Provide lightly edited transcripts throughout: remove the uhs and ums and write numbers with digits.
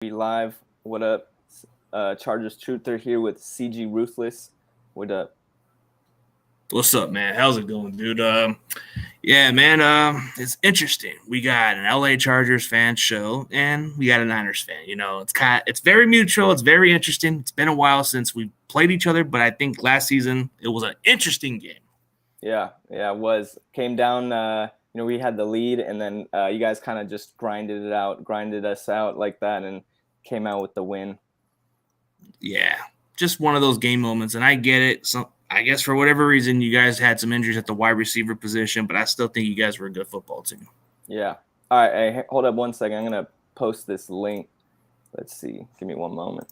Be live. What up? Chargers Truther here with CG Ruthless. What up? What's up, man? How's it going, dude? Yeah, man. It's interesting. We got an LA Chargers fan show, and we got a Niners fan. It's very mutual. It's very interesting. It's been a while since we played each other, but I think last season it was an interesting game. Yeah, it was. Came down. We had the lead, and then you guys kind of just grinded us out like that, and came out with the win. Yeah, just one of those game moments, and I get it. So I guess for whatever reason, you guys had some injuries at the wide receiver position, but I still think you guys were a good football team. Yeah. All right. Hey, hold up one second. I'm gonna post this link. Let's see. Give me one moment.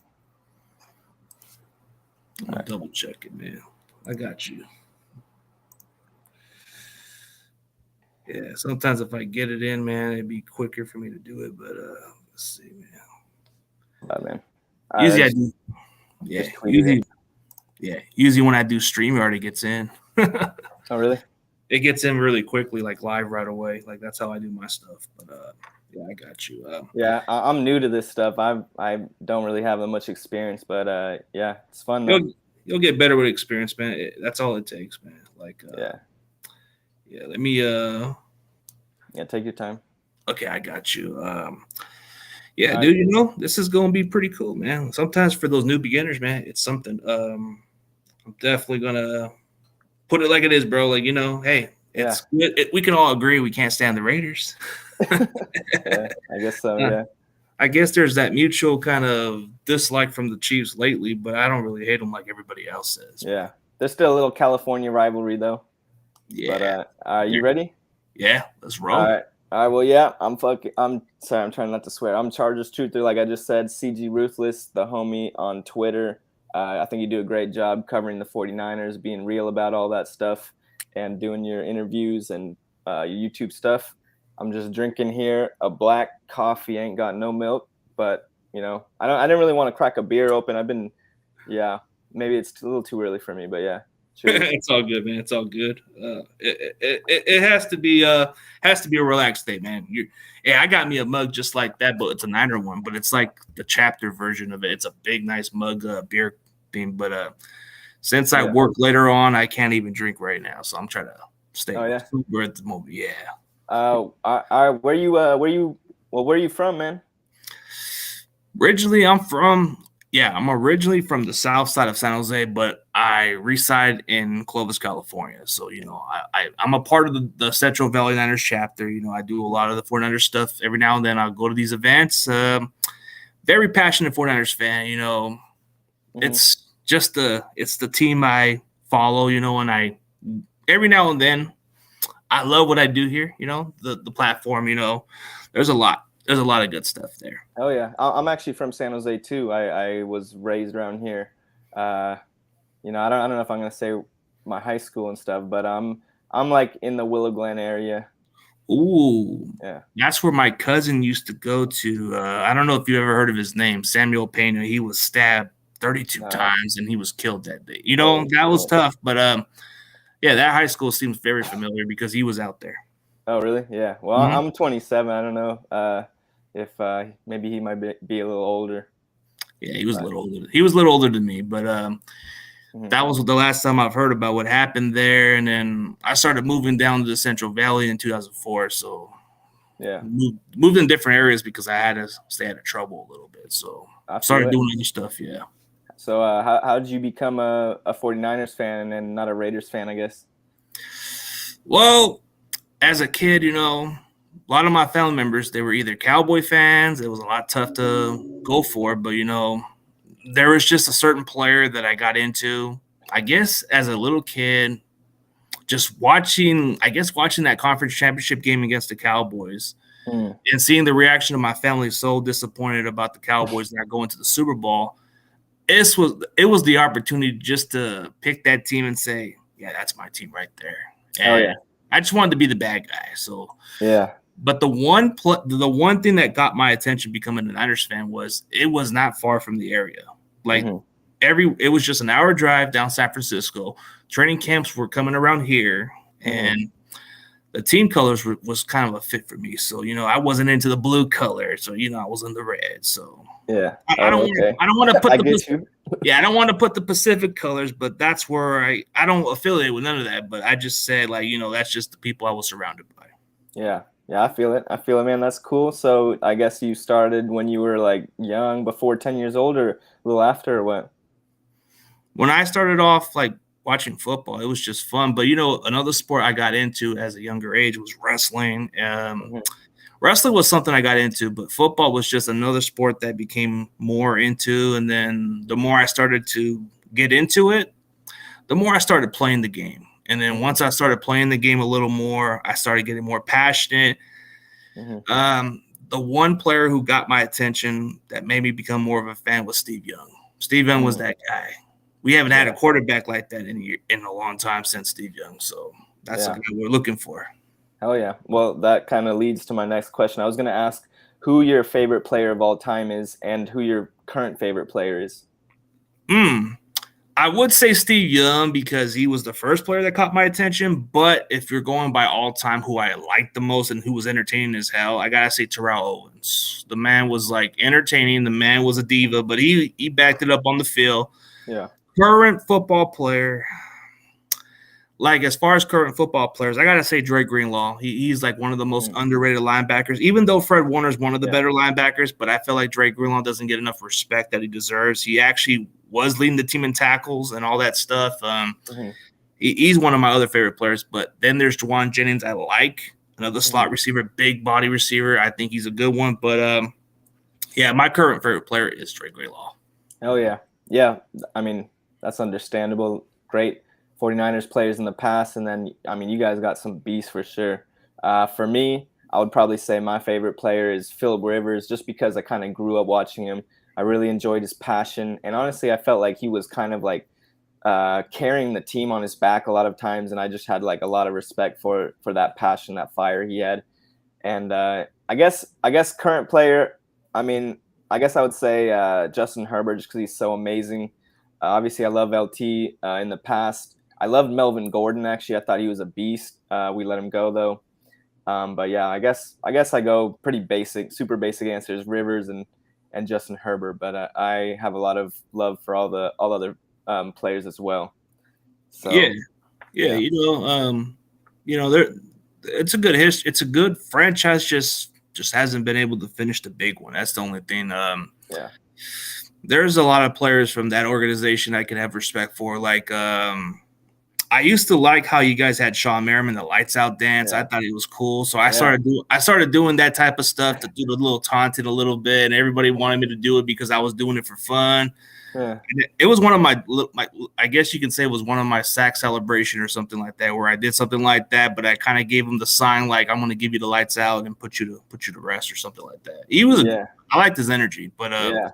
I'm gonna double check it, man. I got you. Yeah, sometimes if I get it in, man, it'd be quicker for me to do it. But let's see, man. Bye, man. Usually I do. Usually when I do stream, it already gets in. Oh, really? It gets in really quickly, like live right away. Like that's how I do my stuff. But yeah, I got you. I'm new to this stuff. I don't really have that much experience, but yeah, it's fun though. You'll get better with experience, man. That's all it takes, man. Like yeah. Let me take your time. Okay, I got you. Yeah, dude, this is going to be pretty cool, man. Sometimes for those new beginners, man, it's something. I'm definitely going to put it like it is, bro. Like, hey, it's good. We can all agree we can't stand the Raiders. Yeah, I guess so, yeah. I guess there's that mutual kind of dislike from the Chiefs lately, but I don't really hate them like everybody else says. Yeah. There's still a little California rivalry, though. Yeah. But are you ready? Yeah, let's roll. All right. Well, yeah, I'm sorry, I'm trying not to swear. I'm Chargers Truther, like I just said, CG Ruthless, the homie on Twitter. I think you do a great job covering the 49ers, being real about all that stuff, and doing your interviews and your YouTube stuff. I'm just drinking here a black coffee, ain't got no milk, but, I didn't really want to crack a beer open. Maybe it's a little too early for me, but yeah. It's all good, man. It's all good. It has to be a relaxed day, man. I got me a mug just like that, but it's a Niner one. But it's like the chapter version of it. It's a big, nice mug, beer theme. But since I work later on, I can't even drink right now, so I'm trying to stay sober at the moment. Yeah. Where you from, man? Originally, I'm originally from the south side of San Jose, but I reside in Clovis, California. So, I'm a part of the Central Valley Niners chapter. I do a lot of the 49ers stuff. Every now and then I'll go to these events. Very passionate 49ers fan, It's just it's the team I follow, and every now and then I love what I do here, the platform, there's a lot of good stuff there. Oh yeah, I'm actually from San Jose too. I was raised around here. I don't know if I'm gonna say my high school and stuff, but I'm like in the Willow Glen area. Ooh, yeah, that's where my cousin used to go to. I don't know if you ever heard of his name, Samuel Pena. He was stabbed 32 times and he was killed that day. That was tough, but yeah, that high school seems very familiar because he was out there. Oh really? Yeah. Well, I'm 27. I don't know. If maybe he might be a little older. Yeah, he was a little older. He was a little older than me, but that was the last time I've heard about what happened there. And then I started moving down to the Central Valley in 2004. So yeah, moved in different areas because I had to stay out of trouble a little bit. So I started doing other stuff. Yeah. So how did you become a 49ers fan and not a Raiders fan, I guess? Well, as a kid, a lot of my family members, they were either Cowboy fans. It was a lot tough to go for, but, there was just a certain player that I got into, I guess, as a little kid, just watching that conference championship game against the Cowboys and seeing the reaction of my family so disappointed about the Cowboys not going to the Super Bowl. It was the opportunity just to pick that team and say, yeah, that's my team right there. And I just wanted to be the bad guy. So yeah. But the one thing that got my attention becoming a Niners fan was it was not far from the area. Like it was just an hour drive down San Francisco. Training camps were coming around here, and the team colors was kind of a fit for me. So, I wasn't into the blue color. So, I was in the red. So Yeah. I don't Oh, want okay. I don't want to put I the get you. yeah, I don't want to put the Pacific colors, but that's where I don't affiliate with none of that. But I just said like, that's just the people I was surrounded by. Yeah. Yeah, I feel it. I feel it, man. That's cool. So I guess you started when you were like young, before 10 years old, or a little after, or what? When I started off like watching football, it was just fun. But another sport I got into as a younger age was wrestling. Mhm. Wrestling was something I got into, but football was just another sport that became more into. And then the more I started to get into it, the more I started playing the game. And then Mhm. once I started playing the game a little more, I started getting more passionate. Mhm. The one player who got my attention that made me become more of a fan was Steve Young. Steve Young was Mhm. that guy. We haven't had a Yeah. quarterback like that in a long time since Steve Young. So that's the Yeah. guy we're looking for. Hell yeah. Well, that kind of leads to my next question. I was going to ask who your favorite player of all time is and who your current favorite player is. Mm. I would say Steve Young because he was the first player that caught my attention. But if you're going by all time, who I liked the most and who was entertaining as hell, I gotta say Terrell Owens. The man was like entertaining. The man was a diva, but he backed it up on the field. Yeah. Current football player, like as far as current football players, I gotta say Dre Greenlaw. He's like one of the most Mhm. underrated linebackers. Even though Fred Warner's one of the Yeah. better linebackers, but I feel like Dre Greenlaw doesn't get enough respect that he deserves. He actually was leading the team in tackles and all that stuff. Mhm. He's one of my other favorite players. But then there's Juwan Jennings. I like another slot Mhm. receiver, big body receiver. I think he's a good one. But yeah, my current favorite player is Dre Greenlaw. Oh yeah. Yeah, I mean, that's understandable. Great 49ers players in the past, and then I mean, you guys got some beasts for sure. For me, I would probably say my favorite player is Philip Rivers, just because I kind of grew up watching him. I really enjoyed his passion, and honestly, I felt like he was kind of like carrying the team on his back a lot of times, and I just had like a lot of respect for that passion, that fire he had. And I guess current player. I mean, I guess I would say Justin Herbert, just because he's so amazing. Obviously, I love LT in the past. I loved Melvin Gordon. Actually, I thought he was a beast. We let him go though. But yeah, I guess I go pretty basic, super basic answers: Rivers and Justin Herbert. But I have a lot of love for all other players as well. Yeah, So yeah. yeah, There it's a good history. It's a good franchise. Just hasn't been able to finish the big one. That's the only thing. yeah, There's a lot of players from that organization I can have respect for. Like I used to like how you guys had Sean Merriman, the lights out dance. I yeah, thought it was cool. So I yeah, started doing that type of stuff to do the little taunting a little bit, and everybody wanted me to do it because I was doing it for fun. yeah, It was one of my I guess you can say it was one of my sack celebration or something like that, where I did something like that, but I kind of gave him the sign like I'm going to give you the lights out and put you to rest or something like that. yeah, I liked his energy, but yeah,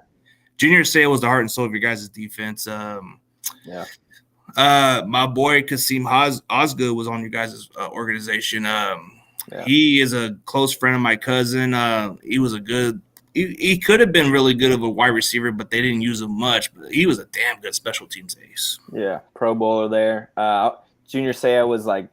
Junior Seau was the heart and soul of your guys' defense. yeah, My boy Kasim Osgood was on your guys' organization. yeah. He is a close friend of my cousin. He was a good. He could have been really good of a wide receiver, but they didn't use him much. But he was a damn good special teams ace. Yeah, Pro Bowler there. Junior Seau was like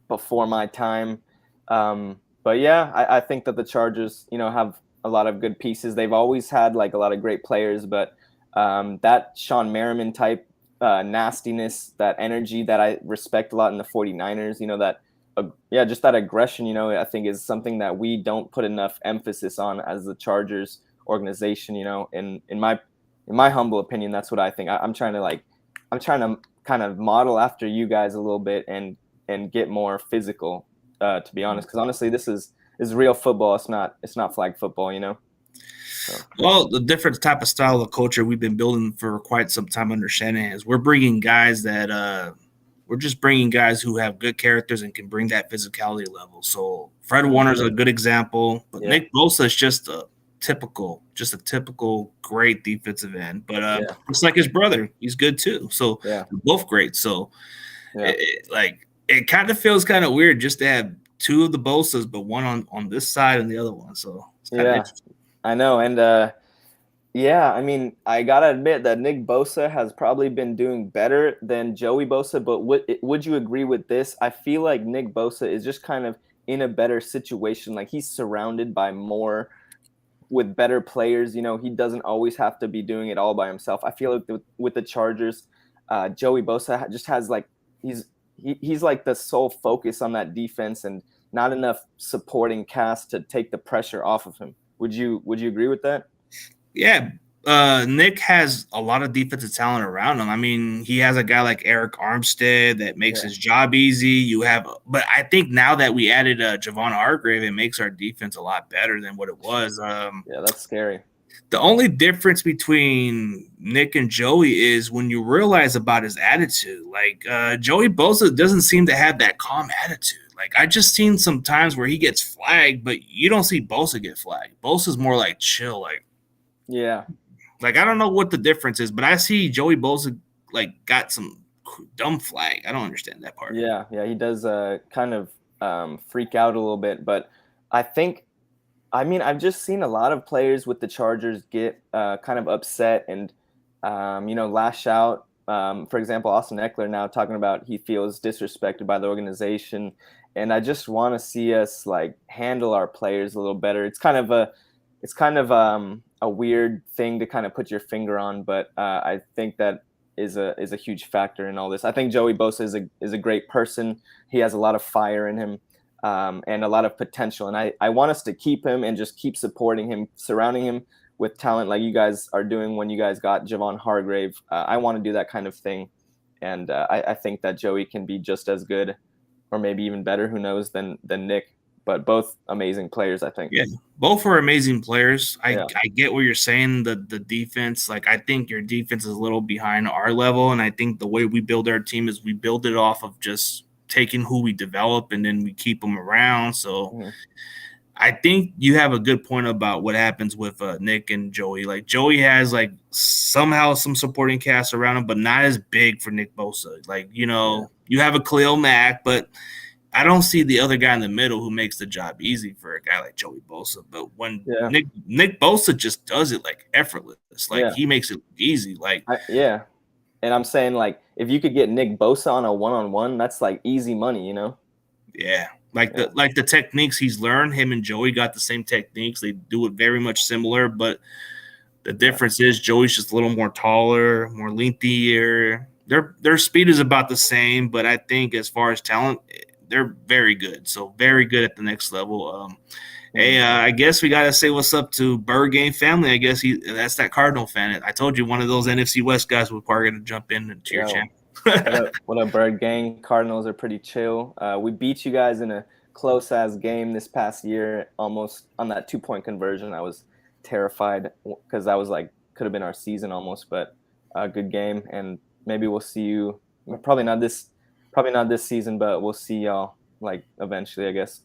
before my time, but yeah, I think that the Chargers, have a lot of good pieces. They've always had like a lot of great players, but that Sean Merriman type nastiness, that energy that I respect a lot in the 49ers, that yeah, just that aggression, I think is something that we don't put enough emphasis on as the Chargers organization. In my humble opinion, that's what I think. I'm trying to kind of model after you guys a little bit and get more physical. To be honest, because honestly, this is real football. It's not flag football. So Well, the different type of style of culture we've been building for quite some time under Shanahan is we're bringing guys that we're just bringing guys who have good characters and can bring that physicality level. So Fred mhm, Warner's a good example, but yeah, Nick Bosa is just a typical great defensive end. But yeah, just like his brother, he's good too. So yeah, they're both great. So yeah, it kind of feels kind of weird just to have two of the Bosas, but one on this side and the other one. So it's kind of yeah. interesting. I know, and yeah, I mean, I gotta admit that Nick Bosa has probably been doing better than Joey Bosa. But would you agree with this? I feel like Nick Bosa is just kind of in a better situation. Like he's surrounded by more with better players. You know, he doesn't always have to be doing it all by himself. I feel like with the Chargers, Joey Bosa just has like he's like the sole focus on that defense and not enough supporting cast to take the pressure off of him. Would you agree with that? Yeah. Nick has a lot of defensive talent around him. I mean, he has a guy like Eric Armstead that makes his job easy. You have, but I think now that we added Javon Hargrave, it makes our defense a lot better than what it was. Yeah, that's scary. The only difference between Nick and Joey is when you realize about his attitude. Like Joey Bosa doesn't seem to have that calm attitude. Like I just seen some times where he gets flagged, but you don't see Bosa get flagged. Bosa's more like chill, like yeah. Like I don't know what the difference is, but I see Joey Bosa like got some dumb flag. I don't understand that part. Yeah, he does kind of freak out a little bit, but I mean, I've just seen a lot of players with the Chargers get kind of upset and lash out. For example, Austin Eckler now talking about he feels disrespected by the organization, and I just want to see us like handle our players a little better. It's kind of a weird thing to kind of put your finger on, but I think that is a huge factor in all this. I think Joey Bosa is a great person. He has a lot of fire in him and a lot of potential, and I want us to keep him and just keep supporting him, surrounding him with talent like you guys are doing when you guys got Javon Hargrave. I want to do that kind of thing, and I think that Joey can be just as good, or maybe even better. Who knows than Nick? But both amazing players, I think. Yeah, both are amazing players. I get what you're saying. The defense, like I think your defense is a little behind our level, and I think the way we build our team is we build it off of just taking who we develop and then we keep them around. So I think you have a good point about what happens with Nick and Joey. Like Joey has like somehow some supporting cast around him, but not as big for Nick Bosa. Like you have a Khalil Mack, but I don't see the other guy in the middle who makes the job easy for a guy like Joey Bosa. But when Nick Bosa just does it like effortless, like he makes it easy. Like and I'm saying like if you could get Nick Bosa on a one-on-one, that's like easy money, you know? Yeah, the techniques he's learned. Him and Joey got the same techniques. They do it very much similar, but the difference is Joey's just a little more taller, more lengthier. Their speed is about the same, but I think as far as talent, they're very good. So very good at the next level. Hey, I guess we got to say what's up to Bird Game family. I guess that's that Cardinal fan. I told you one of those NFC West guys was probably going to jump in to your channel. What up, Bird Gang? Cardinals are pretty chill. We beat you guys in a close-ass game this past year, almost on that 2-point conversion. I was terrified because that was like could have been our season almost, but a good game. And maybe we'll see you. Probably not this season, but we'll see y'all like eventually, I guess.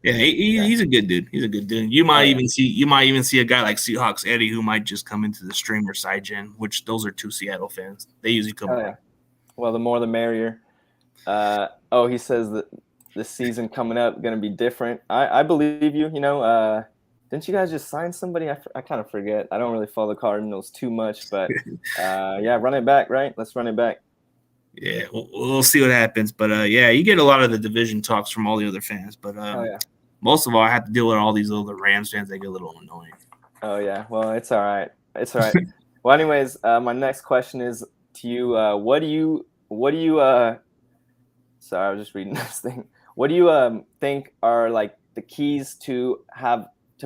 He's a good dude. He's a good dude. You might even see a guy like Seahawks Eddie who might just come into the stream or SideGen, which those are two Seattle fans. They usually come. Well, the more the merrier. He says that the season coming up going to be different. I believe you. You know, didn't you guys just sign somebody? I kind of forget. I don't really follow the Cardinals too much, but run it back, right? Let's run it back. Yeah, we'll see what happens. But, you get a lot of the division talks from all the other fans. But most of all, I have to deal with all these other Rams fans. They get a little annoying. Oh, yeah. Well, it's all right. It's all right. Well, anyways, my next question is to you. What do you sorry, I was just reading this thing. What do you think are, like, the keys to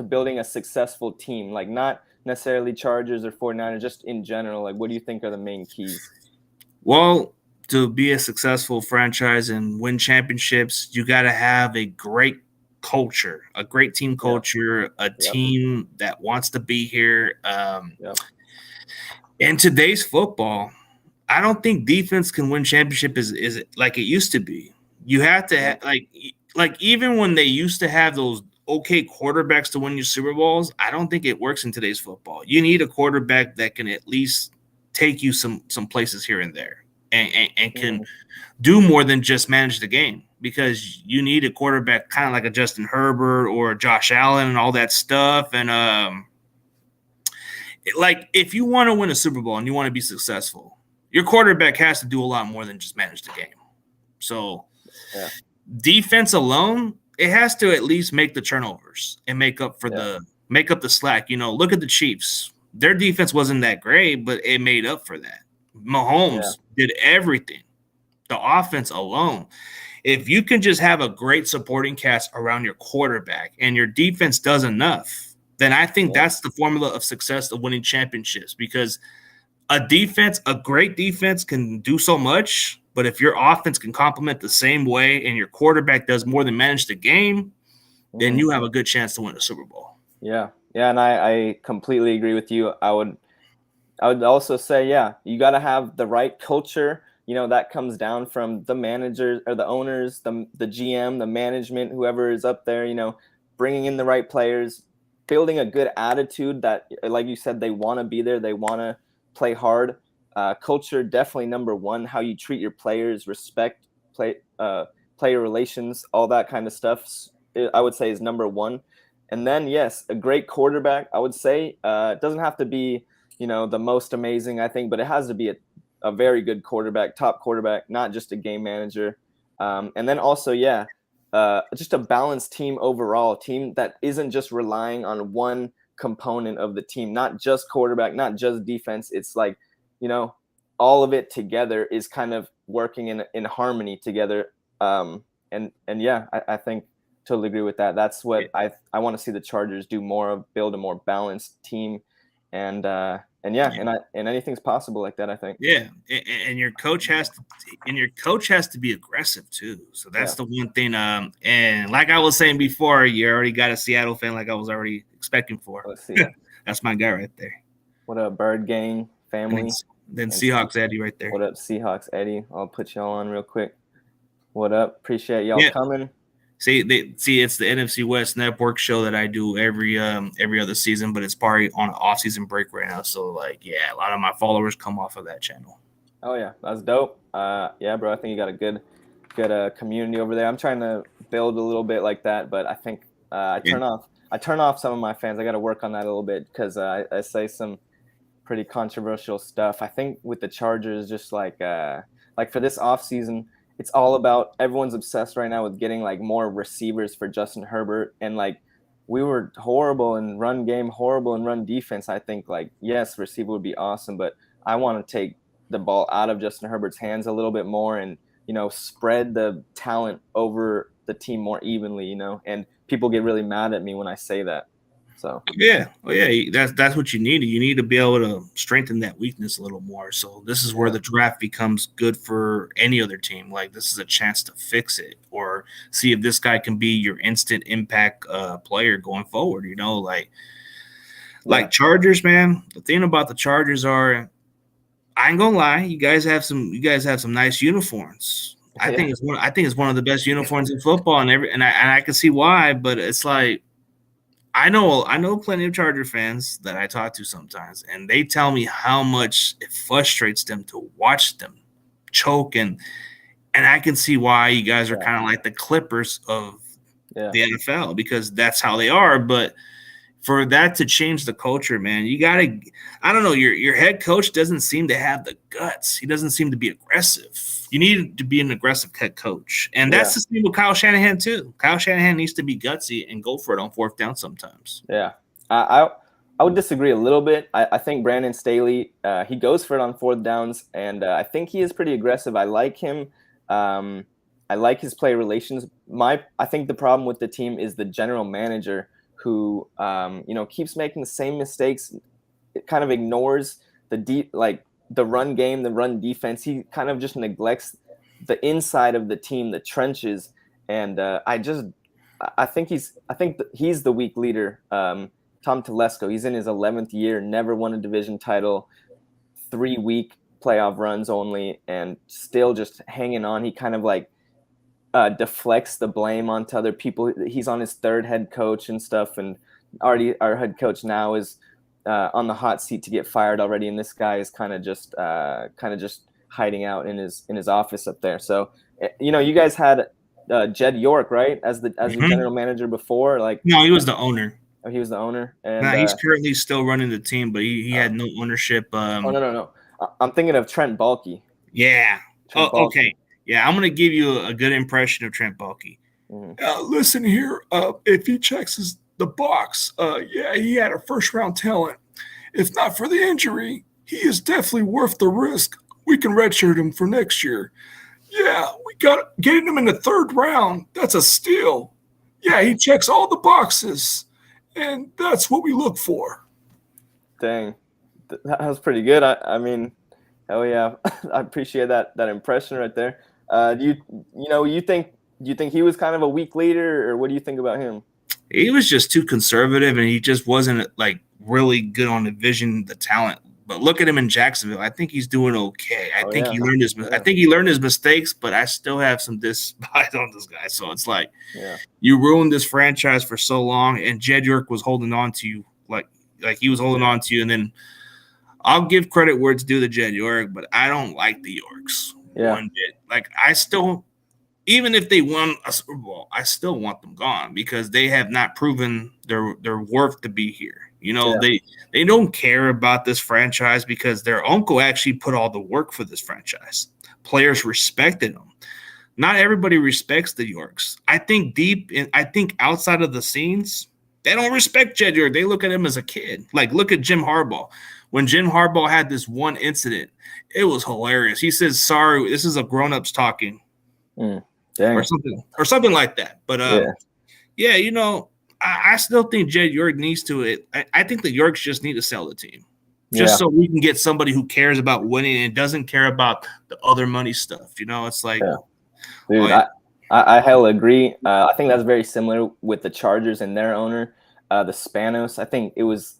building a successful team? Like, not necessarily Chargers or 49ers, just in general. Like, what do you think are the main keys? Well, to be a successful franchise and win championships, you got to have a great culture, a great team culture, a team that wants to be here. In today's football, I don't think defense can win championship is like it used to be. You have to have, like even when they used to have those okay quarterbacks to win your Super Bowls, I don't think it works in today's football. You need a quarterback that can at least take you some places here and there and can do more than just manage the game, because you need a quarterback kind of like a Justin Herbert or Josh Allen and all that stuff. And like if you want to win a Super Bowl and you want to be successful, your quarterback has to do a lot more than just manage the game. So defense alone, it has to at least make the turnovers and make up the slack. Look at the Chiefs. Their defense wasn't that great, but it made up for that. Yeah. Mahomes did everything. The offense alone. If you can just have a great supporting cast around your quarterback and your defense does enough, then I think that's the formula of success of winning championships, because a great defense can do so much, but if your offense can complement the same way and your quarterback does more than manage the game, then you have a good chance to win a Super Bowl. Yeah. Yeah, and I completely agree with you. I would also say, yeah, you got to have the right culture. That comes down from the managers or the owners, the GM, the management, whoever is up there, bringing in the right players, building a good attitude that, like you said, they want to be there. They want to play hard. Culture, definitely number one. How you treat your players, respect, player relations, all that kind of stuff, I would say is number one. And then, yes, a great quarterback, I would say. It doesn't have to be, the most amazing, I think, but it has to be a very good quarterback, top quarterback, not just a game manager. And then also, yeah, just a balanced team overall, a team that isn't just relying on one component of the team, not just quarterback, not just defense. It's like, all of it together is kind of working in harmony together. And yeah, I think totally agree with that. That's what I want to see the Chargers do more of, build a more balanced team. And anything's possible like that, I think. Yeah, and your coach has to be aggressive too. So that's the one thing. And like I was saying before, you already got a Seattle fan, like I was already expecting for. Let's see. That's my guy right there. What up, Bird Gang family? Then Seahawks Eddie right there. What up, Seahawks Eddie? I'll put y'all on real quick. What up? Appreciate y'all coming. See, it's the NFC West Network show that I do every other season, but it's probably on an off-season break right now. So, a lot of my followers come off of that channel. Oh yeah, that's dope. Yeah, bro, I think you got a good community over there. I'm trying to build a little bit like that, but I think I turn off some of my fans. I got to work on that a little bit because I say some pretty controversial stuff. I think with the Chargers, just like for this offseason, it's all about, everyone's obsessed right now with getting more receivers for Justin Herbert. And we were horrible in run game, horrible in run defense. I think yes, receiver would be awesome, but I want to take the ball out of Justin Herbert's hands a little bit more and, spread the talent over the team more evenly, and people get really mad at me when I say that. So that's what you need. You need to be able to strengthen that weakness a little more. So this is where the draft becomes good for any other team. This is a chance to fix it or see if this guy can be your instant impact player going forward. Chargers, man. The thing about the Chargers are, I ain't gonna lie, you guys have some nice uniforms. I think it's one of the best uniforms in football, and I can see why, but it's I know plenty of Charger fans that I talk to sometimes, and they tell me how much it frustrates them to watch them choke, and I can see why you guys are kind of like the Clippers of the NFL, because that's how they are. But for that to change the culture, man, you gotta. I don't know. Your head coach doesn't seem to have the guts. He doesn't seem to be aggressive. You need to be an aggressive head coach, and that's the same with Kyle Shanahan too. Kyle Shanahan needs to be gutsy and go for it on fourth down sometimes. Yeah, I would disagree a little bit. I think Brandon Staley, he goes for it on fourth downs, and I think he is pretty aggressive. I like him. I like his play relations. I think the problem with the team is the general manager who keeps making the same mistakes. It kind of ignores the run game, the run defense. He kind of just neglects the inside of the team, the trenches. And I think he's the weak leader. Tom Telesco, he's in his 11th year, never won a division title, 3 week playoff runs only, and still just hanging on. He kind of deflects the blame onto other people. He's on his third head coach and stuff, and already our head coach now is on the hot seat to get fired already, and this guy is kind of just hiding out in his office up there. So you guys had Jed York, right, as the general manager before? No, he was the owner. Oh, he was the owner. And he's currently still running the team, but he had no ownership. No. I'm thinking of Trent Baalke. Yeah. Baalke. Okay. Yeah, I'm gonna give you a good impression of Trent Baalke. Mhm. Listen here, if he checks the box, yeah, he had a first round talent. If not for the injury, he is definitely worth the risk. We can redshirt him for next year. Yeah, we got getting him in the third round. That's a steal. Yeah, he checks all the boxes, and that's what we look for. Dang, that was pretty good. I mean, hell yeah, I appreciate that impression right there. Do you think he was kind of a weak leader, or what do you think about him? He was just too conservative, and he just wasn't like really good on the vision, the talent. But look at him in Jacksonville. I think he's doing okay. I Oh think yeah, he learned his. I yeah, think he learned his mistakes, but I still have some despise on this guy. So it's like yeah, you ruined this franchise for so long, and Jed York was holding on to you like he was holding yeah, on to you, and then I'll give credit where it's due to Jed York, but I don't like the Yorks yeah, one bit. Like I still, even if they won a Super Bowl, I still want them gone because they have not proven their worth to be here. You know, yeah, they don't care about this franchise because their uncle actually put all the work for this franchise. Players respected them. Not everybody respects the Yorks. I think outside of the scenes, they don't respect Jed York. They look at him as a kid. Like, look at Jim Harbaugh. When Jim Harbaugh had this one incident, it was hilarious. He says, "Sorry, this is a grown-ups talking," mm, dang, or something like that. But yeah, yeah, you know, I still think Jed York needs to it. I think the Yorks just need to sell the team. Just yeah, so we can get somebody who cares about winning and doesn't care about the other money stuff. You know, it's like, yeah, oh dude. yeah, I hell agree. I think that's very similar with the Chargers and their owner, the Spanos. I think it was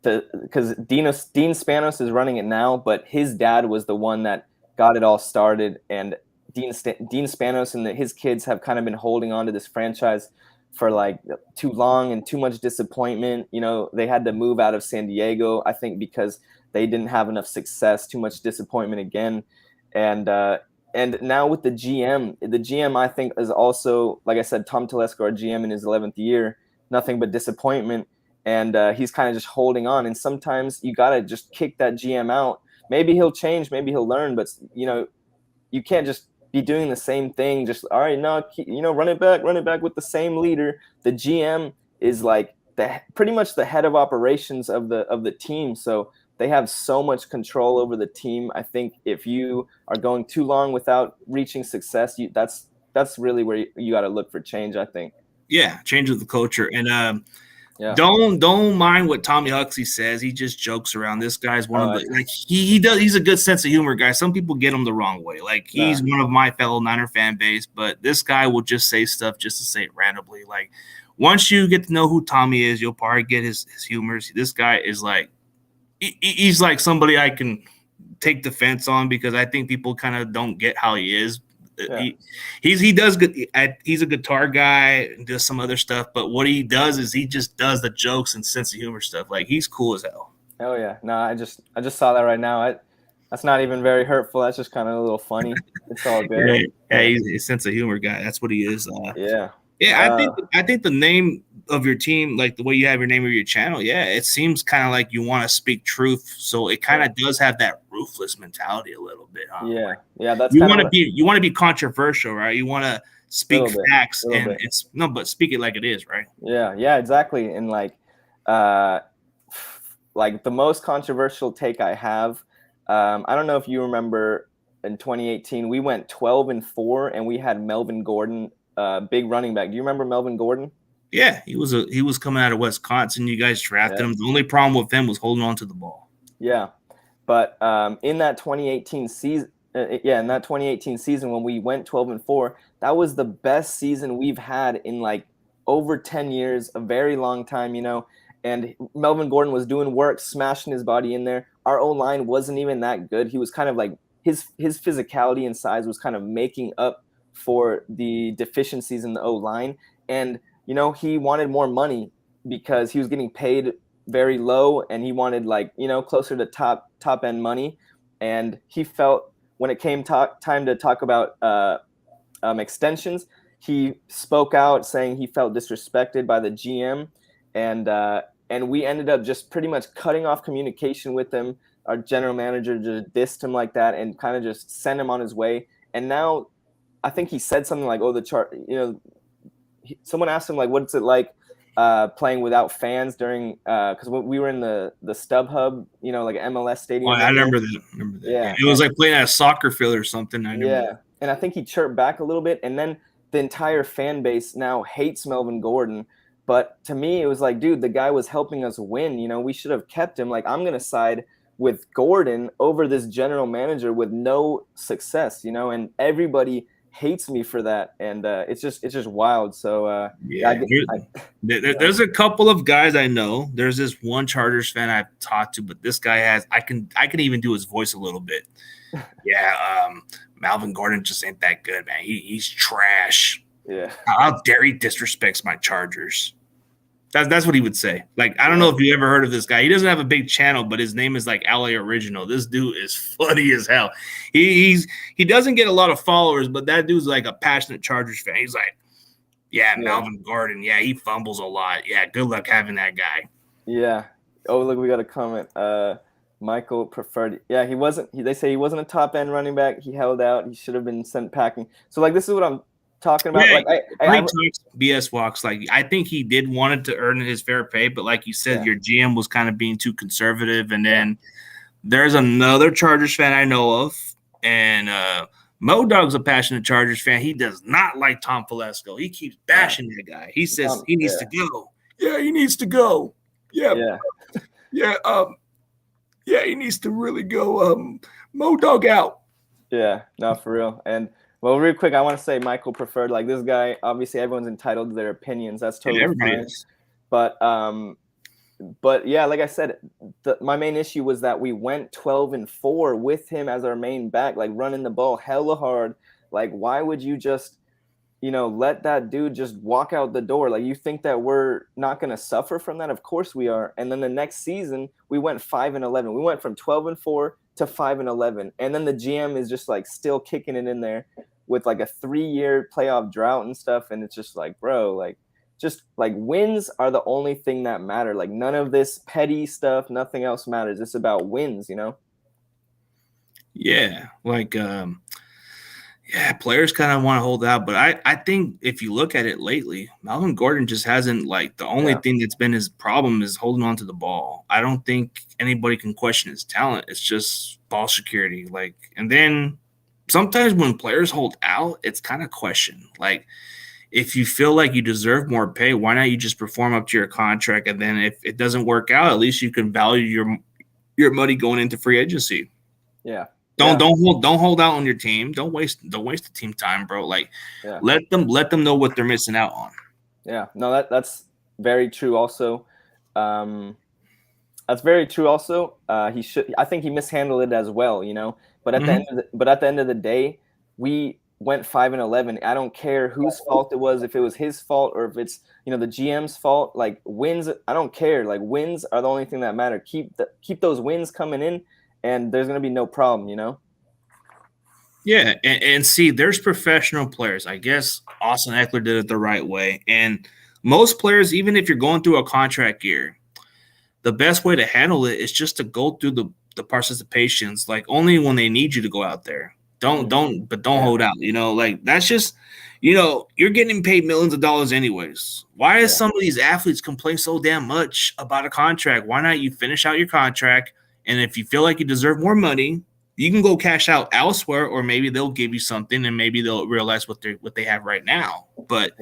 because Dean Spanos is running it now, but his dad was the one that got it all started, and Dean Spanos and his kids have kind of been holding on to this franchise for like too long and too much disappointment. You know, they had to move out of San Diego, I think, because they didn't have enough success. Too much disappointment again, and and now with the GM I think is also, like I said, Tom Telesco, our GM in his 11th year, nothing but disappointment, and he's kind of just holding on. And sometimes you gotta just kick that GM out. Maybe he'll change, maybe he'll learn, but you can't just be doing the same thing. Just all right, no, run it back with the same leader. The GM is like the pretty much the head of operations of the team, so they have so much control over the team. I think if you are going too long without reaching success, that's really where you got to look for change, I think. yeah, change of the culture. And Yeah. don't mind what Tommy Huxley says. He just jokes around. This guy's one Oh, of the like he does. He's a good sense of humor guy. Some people get him the wrong way. Like nah. he's one of my fellow Niner fan base, but this guy will just say stuff just to say it randomly. Like once you get to know who Tommy is, you'll probably get his humors. This guy is like he's like somebody I can take defense on because I think people kind of don't get how he is. Yeah. He does good. He's a guitar guy and does some other stuff, but what he does is he just does the jokes and sense of humor stuff. Like he's cool as hell. Hell yeah. No, I just saw that right now. That's not even very hurtful. That's just kind of a little funny. It's all good. Yeah, Yeah. he's a sense of humor guy. That's what he is. Yeah. Yeah, Uh, I think the name of your team, like the way you have your name of your channel, yeah, it seems kind of like you want to speak truth. So it kind yeah. of does have that ruthless mentality a little bit, huh? Yeah. Yeah. That's kind of a You want to be controversial, right? You want to speak little bit. facts, A little and bit. it's no, but speak it like it is, right? Yeah. Yeah. Exactly. And uh, like the most controversial take I have, I don't know if you remember in 2018, we went 12-4 and we had Melvin Gordon, big running back. Do you remember Melvin Gordon? Yeah, he was coming out of Wisconsin. You guys drafted Yeah. him. The only problem with him was holding on to the ball. Yeah. But in that 2018 season, in that 2018 season when we went 12-4, that was the best season we've had in like over 10 years, a very long time, you know. And Melvin Gordon was doing work, smashing his body in there. Our O line wasn't even that good. He was kind of like his physicality and size was kind of making up for the deficiencies in the O line. And he wanted more money because he was getting paid very low, and he wanted like closer to top end money. And he felt when it came time to talk about extensions, he spoke out saying he felt disrespected by the GM, and we ended up just pretty much cutting off communication with him. Our general manager just dissed him like that and kind of just sent him on his way. And now I think he said something like, "Oh, the chart, someone asked him like, what's it like playing without fans during because we were in the StubHub, like MLS Oh, stadium I right there. remember that. Yeah, Yeah, it was like playing at a soccer field or something. I remember that. yeah, and I think he chirped back a little bit, and then the entire fan base now hates Melvin Gordon. But to me, it was like, dude, the guy was helping us win. We should have kept him. Like, I'm gonna side with Gordon over this general manager with no success. And everybody hates me for that, and it's just wild. So Yeah, there's a couple of guys I know. There's this one Chargers fan I've talked to, but this guy I can even do his voice a little bit. Yeah, Melvin Gordon just ain't that good, man. He's trash. Yeah. How dare he disrespects my Chargers? That's what he would say. Like, I don't know if you ever heard of this guy. He doesn't have a big channel, but his name is like LA Original. This dude is funny as hell. He doesn't get a lot of followers, but that dude's like a passionate Chargers fan. He's like, yeah, Melvin Gordon. Yeah, he fumbles a lot. Yeah, good luck having that guy. Yeah. Oh, look, we got a comment. Michael preferred. Yeah, he wasn't. They say he wasn't a top end running back. He held out. He should have been sent packing. So like, this is what I'm talking about. Yeah, like I talks BS walks. Like, I think he did wanted to earn his fair pay, but like you said, your GM was kind of being too conservative. And then there's another Chargers fan I know of, and Mo Dog's a passionate Chargers fan. He does not like Tom Telesco. He keeps bashing that guy. He says he needs to go. Yeah, he needs to go. Yeah. Yeah, he needs to really go. Mo Dog out. Yeah, no, for real. And well, real quick, I want to say Michael preferred, like, this guy. Obviously, everyone's entitled to their opinions. That's totally fine. Is. But yeah, like I said, my main issue was that we went 12-4 with him as our main back, like running the ball hella hard. Like, why would you just, let that dude just walk out the door? Like, you think that we're not going to suffer from that? Of course we are. And then the next season, we went 5-11. We went from 12-4 to 5-11, and then the GM is just like still kicking it in there with like a 3-year playoff drought and stuff. And it's just like, bro, like, just like, wins are the only thing that matter. Like, none of this petty stuff, nothing else matters. It's about wins, Yeah, like players kind of want to hold out, but I think if you look at it lately, Melvin Gordon just hasn't, like, the only thing that's been his problem is holding on to the ball. I don't think anybody can question his talent. It's just ball security. Like, and then sometimes when players hold out, it's kind of questioned. Like, if you feel like you deserve more pay, why not you just perform up to your contract? And then if it doesn't work out, at least you can value your money going into free agency. Yeah. Don't hold out on your team. Don't waste the team time, bro. Like, let them know what they're missing out on. Yeah, no, that's very true. Also, that's very true. Also, I think he mishandled it as well. But at the end of the day, we went 5-11. I don't care whose fault it was, if it was his fault or if it's the GM's fault. Like, wins, I don't care. Like, wins are the only thing that matter. Keep those wins coming in, and there's going to be no problem, Yeah, and see, there's professional players. I guess Austin Eckler did it the right way. And most players, even if you're going through a contract year, the best way to handle it is just to go through the participations, like, only when they need you to go out there. Don't hold out, like, that's just, you're getting paid millions of dollars anyways. Why does some of these athletes complain so damn much about a contract? Why not you finish out your contract? And if you feel like you deserve more money, you can go cash out elsewhere, or maybe they'll give you something and maybe they'll realize what they have right now. But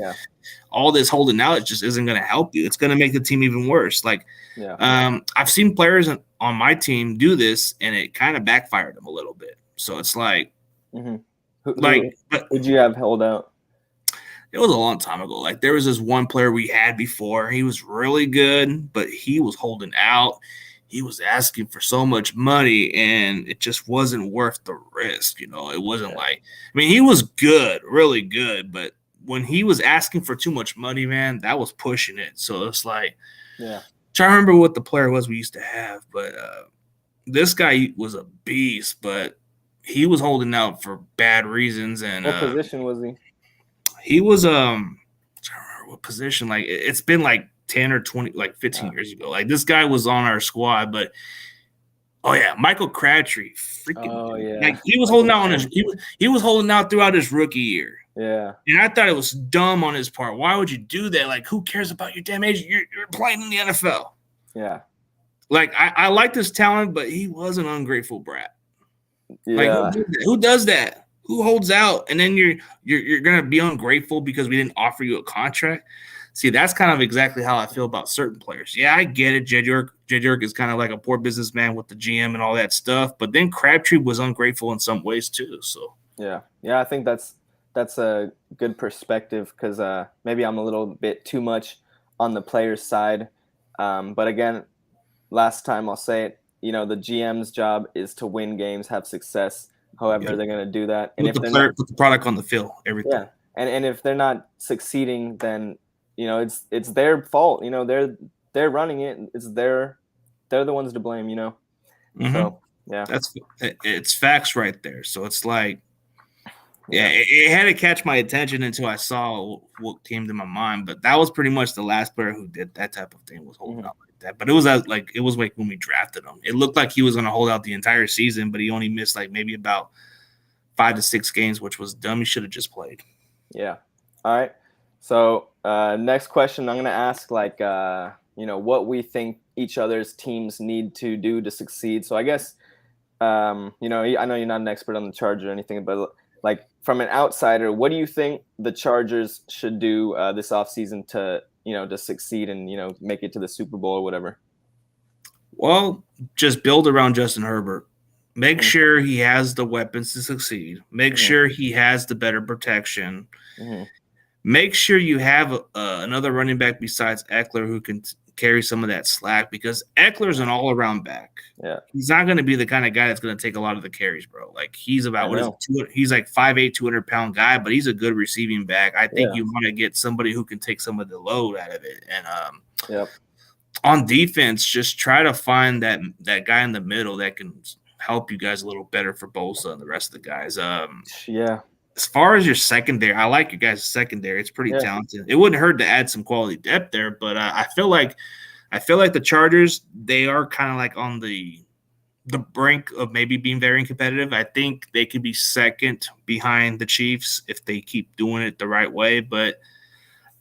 all this holding out just isn't going to help you. It's going to make the team even worse. Like, I've seen players on my team do this, and it kind of backfired them a little bit. So it's like, who did you have held out? It was a long time ago. Like, there was this one player we had before. He was really good, but he was holding out. He was asking for so much money, and it just wasn't worth the risk. It wasn't like, I mean, he was good, really good, but when he was asking for too much money, man, that was pushing it. So it's like, trying to remember what the player was we used to have, but this guy was a beast, but he was holding out for bad reasons. And what position was he? He was I'm trying to remember what position. Like, it's been like 10 or 20, like 15 years ago. Like, this guy was on our squad, but Oh yeah, Michael Crabtree, freaking Oh like yeah, he was holding Michael out on his Crabtree. he was holding out throughout his rookie year. Yeah, And I thought it was dumb on his part. Why would you do that? Like, who cares about your damn age? You're playing in the NFL. yeah, Like, I liked his talent, but he was an ungrateful brat. Like, yeah, who does that? Who holds out? And then you're gonna be ungrateful because we didn't offer you a contract. See, that's kind of exactly how I feel about certain players. Yeah, I get it. Jed York is kind of like a poor businessman with the GM and all that stuff. But then Crabtree was ungrateful in some ways too. So yeah, yeah. I think that's a good perspective because maybe I'm a little bit too much on the player's side. But again, last time I'll say it. You know, the GM's job is to win games, have success. However, yeah, they're going to do that, and put if the they're not, player, put the product on the field, everything. yeah, and if they're not succeeding, then you know it's their fault. You know, they're running it. They're the ones to blame. You know, Mm-hmm. so yeah, It's facts right there. So it's like, yeah, yeah, it had to catch my attention until I saw what came to my mind. But that was pretty much the last player who did that type of thing, was holding hmm out like that. But it was like when we drafted him. It looked like he was going to hold out the entire season, but he only missed like maybe about 5 to 6 games, which was dumb. He should have just played. yeah. All right. So next question, I'm going to ask like you know what we think each other's teams need to do to succeed. So I guess you know, I know you're not an expert on the Chargers or anything, but like from an outsider, what do you think the Chargers should do this offseason to, you know, to succeed and, you know, make it to the Super Bowl or whatever? Well, just build around Justin Herbert. Make Mm-hmm. sure he has the weapons to succeed. Make Mm-hmm. sure he has the better protection. Mm-hmm. Make sure you have another running back besides Eckler who can carry some of that slack, because Eckler's an all-around back. Yeah, He's not going to be the kind of guy that's going to take a lot of the carries, bro. Like, he's about, I what is know. it? He's like 5'8", 200-pound guy, but he's a good receiving back. I think Yeah. you want to get somebody who can take some of the load out of it. And Yep. on defense, just try to find that guy in the middle that can help you guys a little better for Bosa and the rest of the guys. Yeah. As far as your secondary, I like your guys' secondary. It's pretty Yeah. talented. It wouldn't hurt to add some quality depth there, but I feel like the Chargers, they are kind of like on the brink of maybe being very competitive. I think they could be second behind the Chiefs if they keep doing it the right way. But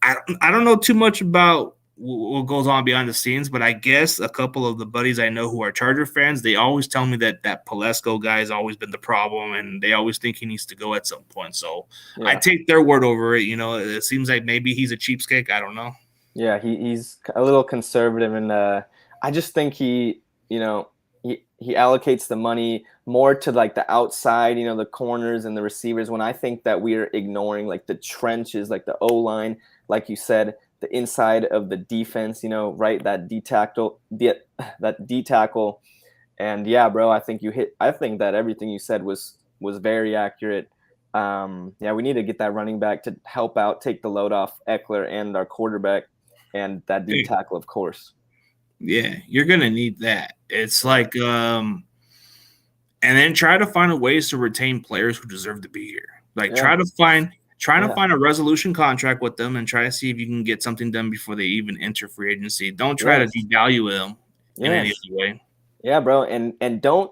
I don't know too much about what goes on behind the scenes, but I guess a couple of the buddies I know who are Charger fans, they always tell me that Palesco guy has always been the problem, and they always think he needs to go at some point. So I Yeah. take their word over it. You know, it seems like maybe he's a cheapskate. I don't know. Yeah. He's a little conservative, and I just think you know, he allocates the money more to like the outside, you know, the corners and the receivers. When I think that we are ignoring like the trenches, like the O line, like you said, the inside of the defense, you know, right? That D tackle, that D tackle, and yeah, bro, I think you hit. I think that everything you said was very accurate. Yeah, we need to get that running back to help out, take the load off Eckler and our quarterback, and that D tackle, of course. Yeah, you're gonna need that. It's Yeah, like and then try to find ways to retain players who deserve to be here. Like, yeah, trying to yeah, find a resolution contract with them and try to see if you can get something done before they even enter free agency. Don't try to yes, devalue them in any yes, other way. yeah, bro, and don't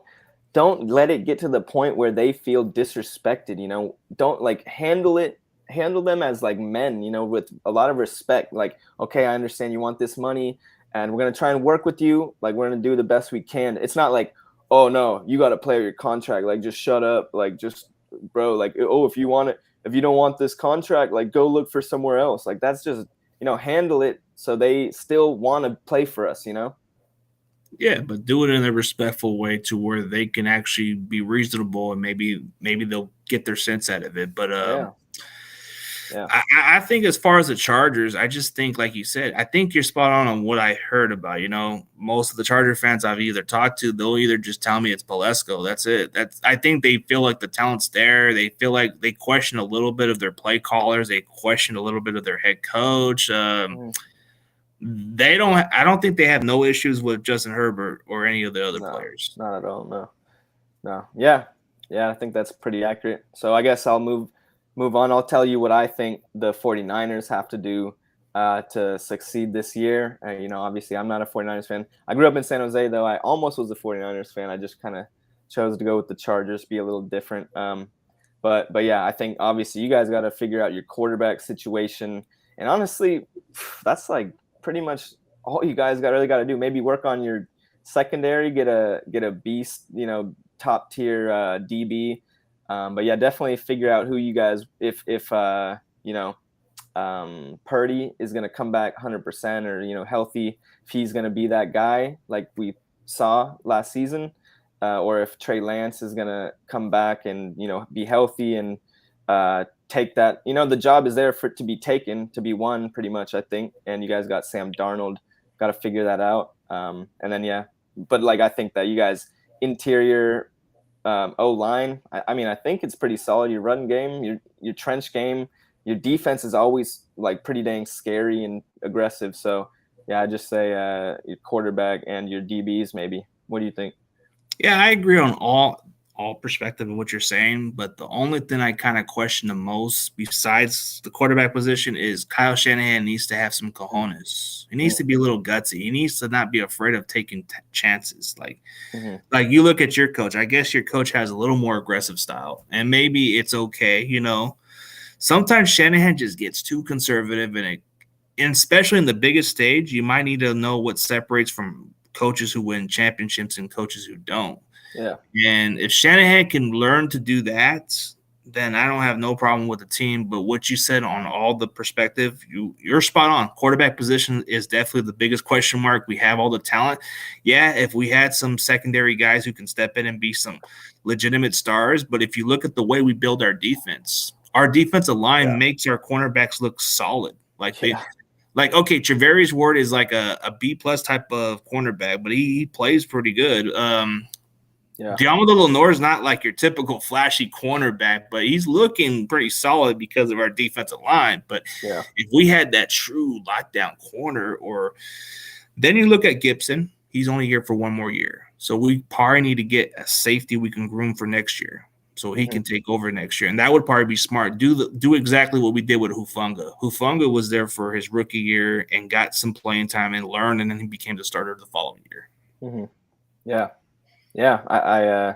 let it get to the point where they feel disrespected. You know, don't like handle them as like men. You know, with a lot of respect. Like, okay, I understand you want this money, and we're gonna try and work with you. Like, we're gonna do the best we can. It's not like, oh no, you got to play your contract. Like, just shut up. Like, just bro. Like, oh, if you want it, if you don't want this contract, like, go look for somewhere else. Like, that's just, you know, handle it so they still want to play for us. You know. Yeah, but do it in a respectful way to where they can actually be reasonable, and maybe they'll get their sense out of it. But Yeah. Yeah. I think as far as the Chargers, I just think, like you said, I think you're spot on what I heard about. You know, most of the Charger fans I've either talked to, they'll either just tell me it's Palesco. That's it. I think they feel like the talent's there. They feel like they question a little bit of their play callers. They question a little bit of their head coach. Mhm. They don't. I don't think they have no issues with Justin Herbert or any of the other No, players. not at all. No, no. Yeah, yeah. I think that's pretty accurate. So I guess I'll move on. I'll tell you what I think the 49ers have to do to succeed this year. You know, obviously, I'm not a 49ers fan. I grew up in San Jose, though. I almost was a 49ers fan. I just kind of chose to go with the Chargers, be a little different. But yeah, I think obviously you guys got to figure out your quarterback situation. And honestly, that's like pretty much all you guys really got to do. Maybe work on your secondary, get a beast, you know, top tier DB. But yeah, definitely figure out who you guys if you know, Purdy is going to come back 100% or, you know, healthy, if he's going to be that guy like we saw last season, or if Trey Lance is going to come back and, you know, be healthy and take that, you know, the job is there for it to be taken, to be won pretty much, I think. And you guys got Sam Darnold, got to figure that out. And then, yeah, but like, I think that you guys interior O-line, I mean, I think it's pretty solid. Your run game, your trench game, your defense is always like pretty dang scary and aggressive. So yeah, I just say your quarterback and your DBs maybe. What do you think? Yeah, I agree on all perspective of what you're saying, but the only thing I kind of question the most besides the quarterback position is Kyle Shanahan needs to have some cojones. He needs to be a little gutsy. He needs to not be afraid of taking chances. Like you look at your coach. I guess your coach has a little more aggressive style, and maybe it's okay, you know. Sometimes Shanahan just gets too conservative, and especially in the biggest stage, you might need to know what separates from coaches who win championships and coaches who don't. Yeah. And if Shanahan can learn to do that, then I don't have no problem with the team. But what you said on all the perspective, you're spot on. Quarterback position is definitely the biggest question mark. We have all the talent. Yeah, if we had some secondary guys who can step in and be some legitimate stars, but if you look at the way we build our defensive line makes our cornerbacks look solid. Like, okay, Travarius Ward is like a B plus type of cornerback, but he plays pretty good. Diamond Lenore is not like your typical flashy cornerback, but he's looking pretty solid because of our defensive line. But if we had that true lockdown corner, or then you look at Gibson, he's only here for one more year. So we probably need to get a safety we can groom for next year, so he can take over next year. And that would probably be smart. Do exactly what we did with Hufanga. Hufanga was there for his rookie year and got some playing time and learned, and then he became the starter the following year. Yeah, I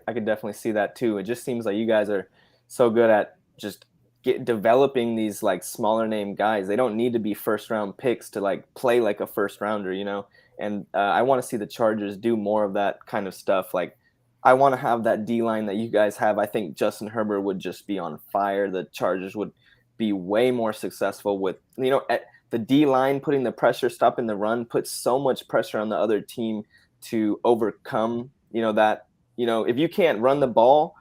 could definitely see that too. It just seems like you guys are so good at just developing these like smaller name guys. They don't need to be first round picks to like play like a first rounder, you know. And I want to see the Chargers do more of that kind of stuff. Like, I want to have that D line that you guys have. I think Justin Herbert would just be on fire. The Chargers would be way more successful with, you know, at the D line putting the pressure, stopping the run, puts so much pressure on the other team to overcome, you know, that, you know, if you can't run the ball,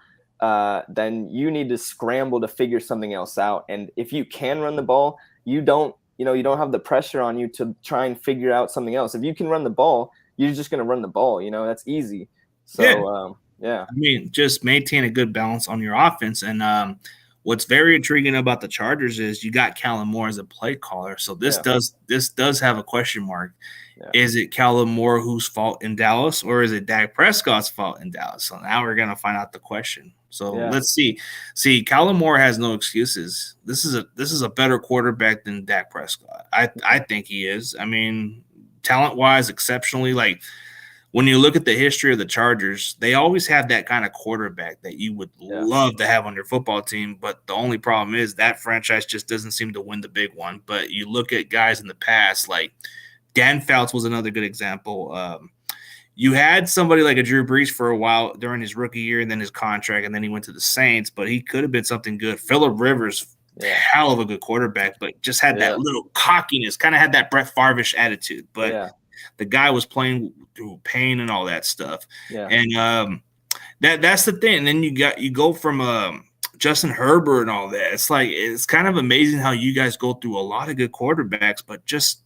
then you need to scramble to figure something else out. And if you can run the ball, you don't have the pressure on you to try and figure out something else. If you can run the ball, you're just going to run the ball, you know, that's easy. So, I mean, just maintain a good balance on your offense. And what's very intriguing about the Chargers is you got Kellen Moore as a play caller. So this does have a question mark. Yeah. Is it Kellen Moore whose fault in Dallas, or is it Dak Prescott's fault in Dallas? So now we're going to find out the question. So let's see. See, Kellen Moore has no excuses. This is a better quarterback than Dak Prescott. I think he is. I mean, talent-wise, exceptionally. Like, when you look at the history of the Chargers, they always have that kind of quarterback that you would love to have on your football team. But the only problem is that franchise just doesn't seem to win the big one. But you look at guys in the past, like Dan Fouts was another good example. You had somebody like a Drew Brees for a while during his rookie year and then his contract, and then he went to the Saints, but he could have been something good. Phillip Rivers, hell of a good quarterback, but just had that little cockiness, kind of had that Brett Favre-ish attitude. But the guy was playing through pain and all that stuff. And that's the thing. And then you go from Justin Herbert and all that. It's like, it's kind of amazing how you guys go through a lot of good quarterbacks, but just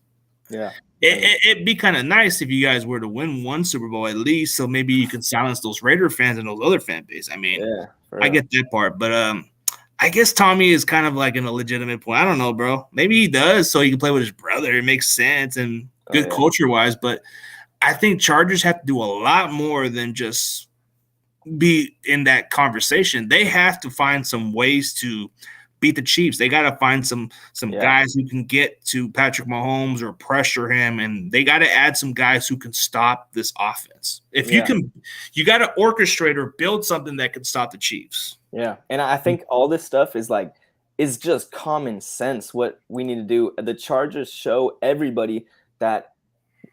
it'd be kind of nice if you guys were to win one Super Bowl at least, so maybe you can silence those Raider fans and those other fan base. I mean, I get that part, but I guess Tommy is kind of like in a legitimate point. I don't know, bro. Maybe he does so he can play with his brother. It makes sense and good culture-wise, but I think Chargers have to do a lot more than just be in that conversation. They have to find some ways to beat the Chiefs. They got to find some Yeah. guys who can get to Patrick Mahomes or pressure him, and they got to add some guys who can stop this offense. If you can, you got to orchestrate or build something that can stop the Chiefs. Yeah, and I think all this stuff is just common sense. What we need to do. The Chargers show everybody that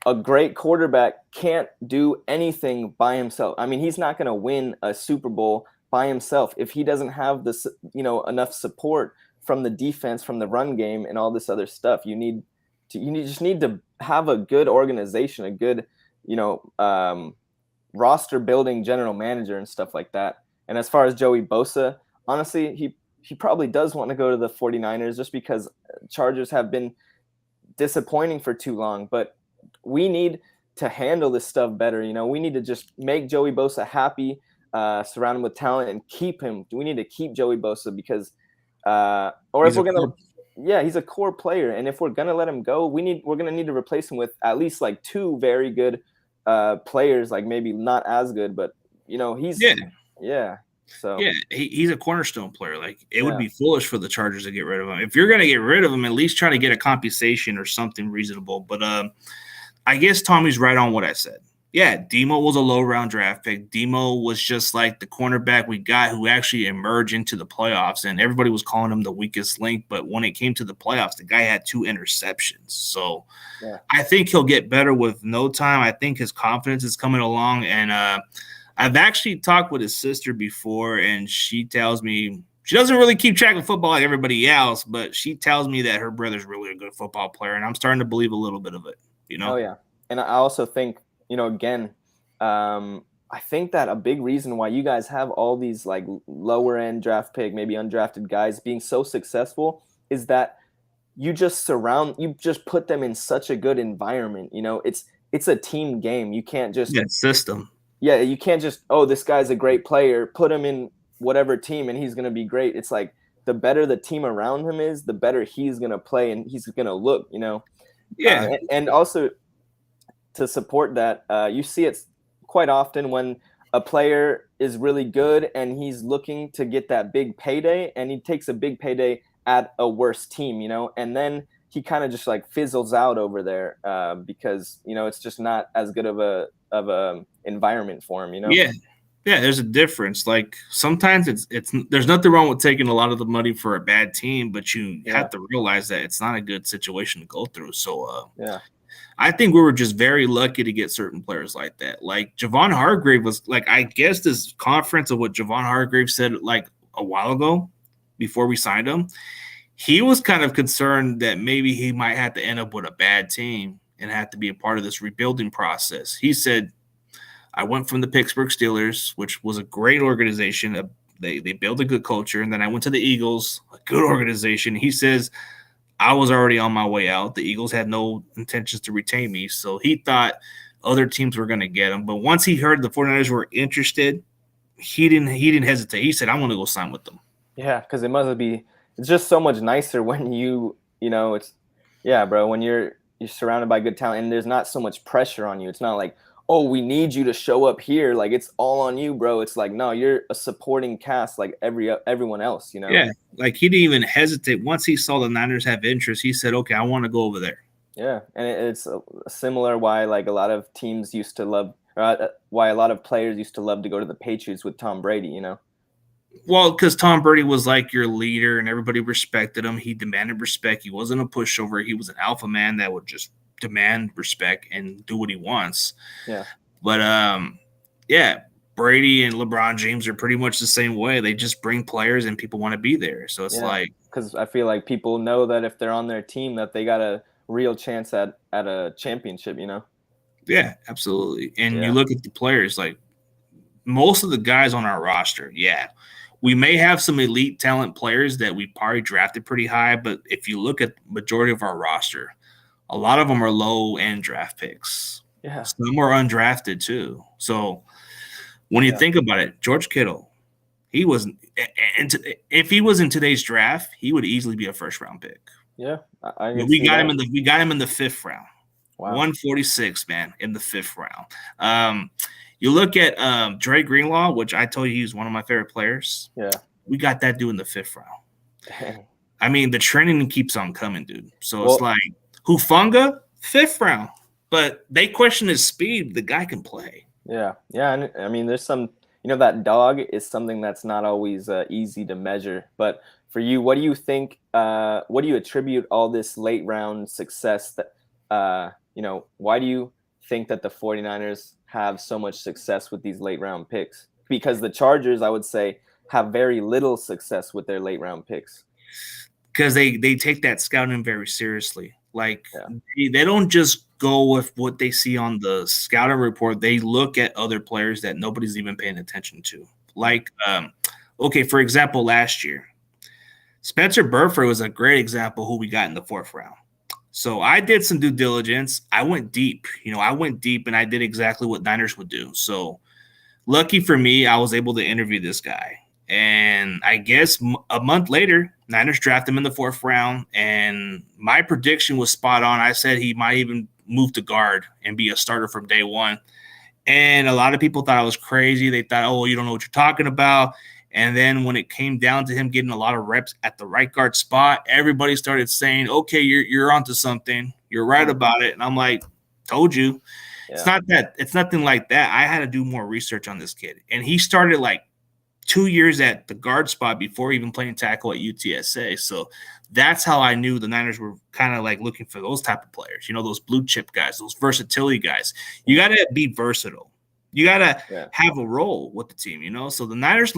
a great quarterback can't do anything by himself. I mean, he's not going to win a Super Bowl by himself if he doesn't have this, enough support from the defense, from the run game, and all this other stuff. You just need to have a good organization, a good, roster building general manager and stuff like that. And as far as Joey Bosa, honestly, he probably does want to go to the 49ers just because Chargers have been disappointing for too long, but we need to handle this stuff better. We need to just make Joey Bosa happy, surround him with talent, and keep him. We need to keep Joey Bosa because, he's a core player, and if we're gonna let him go, we're gonna need to replace him with at least like two very good players, like maybe not as good, but he's he's a cornerstone player. Like it would be foolish for the Chargers to get rid of him. If you're gonna get rid of him, at least try to get a compensation or something reasonable. But I guess Tommy's right on what I said. Yeah, Demo was a low-round draft pick. Demo was just like the cornerback we got who actually emerged into the playoffs, and everybody was calling him the weakest link. But when it came to the playoffs, the guy had 2 interceptions. So I think he'll get better with no time. I think his confidence is coming along, and I've actually talked with his sister before, and she tells me she doesn't really keep track of football like everybody else, but she tells me that her brother's really a good football player, and I'm starting to believe a little bit of it. Oh, yeah. And I also think, again, I think that a big reason why you guys have all these like lower end draft pick, maybe undrafted guys being so successful is that you just put them in such a good environment. It's a team game. You can't just system. Yeah, you can't just, this guy's a great player, put him in whatever team and he's going to be great. It's like the better the team around him is, the better he's going to play and he's going to look, Yeah. And also to support that, you see it quite often when a player is really good and he's looking to get that big payday and he takes a big payday at a worse team, and then he kind of just like fizzles out over there because, it's just not as good of a environment for him, Yeah, there's a difference. Like sometimes it's there's nothing wrong with taking a lot of the money for a bad team, but you have to realize that it's not a good situation to go through. So I think we were just very lucky to get certain players like that. Like Javon Hargrave was like, I guess this conference of what Javon Hargrave said like a while ago before we signed him, he was kind of concerned that maybe he might have to end up with a bad team and have to be a part of this rebuilding process. He said, I went from the Pittsburgh Steelers, which was a great organization. They built a good culture. And then I went to the Eagles, a good organization. He says, I was already on my way out. The Eagles had no intentions to retain me. So he thought other teams were going to get him. But once he heard the 49ers were interested, he didn't hesitate. He said, I'm going to go sign with them. Yeah, because it's just so much nicer when when you're surrounded by good talent and there's not so much pressure on you. It's not like, oh, we need you to show up here. Like it's all on you, bro. It's like, no, you're a supporting cast like everyone else, Yeah, like he didn't even hesitate. Once he saw the Niners have interest, he said, okay, I want to go over there. Yeah, and it's similar why like a lot of teams used to love, why a lot of players used to love to go to the Patriots with Tom Brady, Well, because Tom Brady was like your leader and everybody respected him. He demanded respect. He wasn't a pushover. He was an alpha man that would just demand respect and do what he wants. Yeah. But Brady and LeBron James are pretty much the same way. They just bring players and people want to be there. So it's like, because I feel like people know that if they're on their team that they got a real chance at a championship, Yeah, absolutely. And you look at the players, like most of the guys on our roster, we may have some elite talent players that we probably drafted pretty high, but if you look at majority of our roster, a lot of them are low-end draft picks. Yeah. Some are undrafted too. So when you think about it, George Kittle, he wasn't – if he was in today's draft, he would easily be a first-round pick. Yeah. We got him in the 5th round. Wow. 146, man, in the 5th round. You look at Dre Greenlaw, which I told you he's one of my favorite players. Yeah. We got that dude in the 5th round. I mean, the training keeps on coming, dude. So it's Well, like Hufanga, 5th round, but they question his speed. The guy can play. yeah, yeah, and I mean, there's some, that dog is something that's not always easy to measure. But for you, what do you think? What do you attribute all this late round success that, why do you think that the 49ers have so much success with these late round picks? Because the Chargers, I would say, have very little success with their late round picks. Because they take that scouting very seriously. Like Yeah. they don't just go with what they see on the scouting report. They look at other players that nobody's even paying attention to. Like, okay, for example, last year, Spencer Burford was a great example who we got in the 4th round. So I did some due diligence. I went deep. I went deep and I did exactly what Niners would do. So lucky for me, I was able to interview this guy. And I guess a month later, Niners draft him in the 4th round. And my prediction was spot on. I said he might even move to guard and be a starter from day one. And a lot of people thought I was crazy. They thought, oh, you don't know what you're talking about. And then when it came down to him getting a lot of reps at the right guard spot, everybody started saying, okay, you're onto something. You're right about it. And I'm like, told you. Yeah. It's nothing like that. I had to do more research on this kid. And he started like 2 years at the guard spot before even playing tackle at UTSA. So that's how I knew the Niners were kind of like looking for those type of players, those blue chip guys, those versatility guys. You got to be versatile. You got to have a role with the team, So the Niners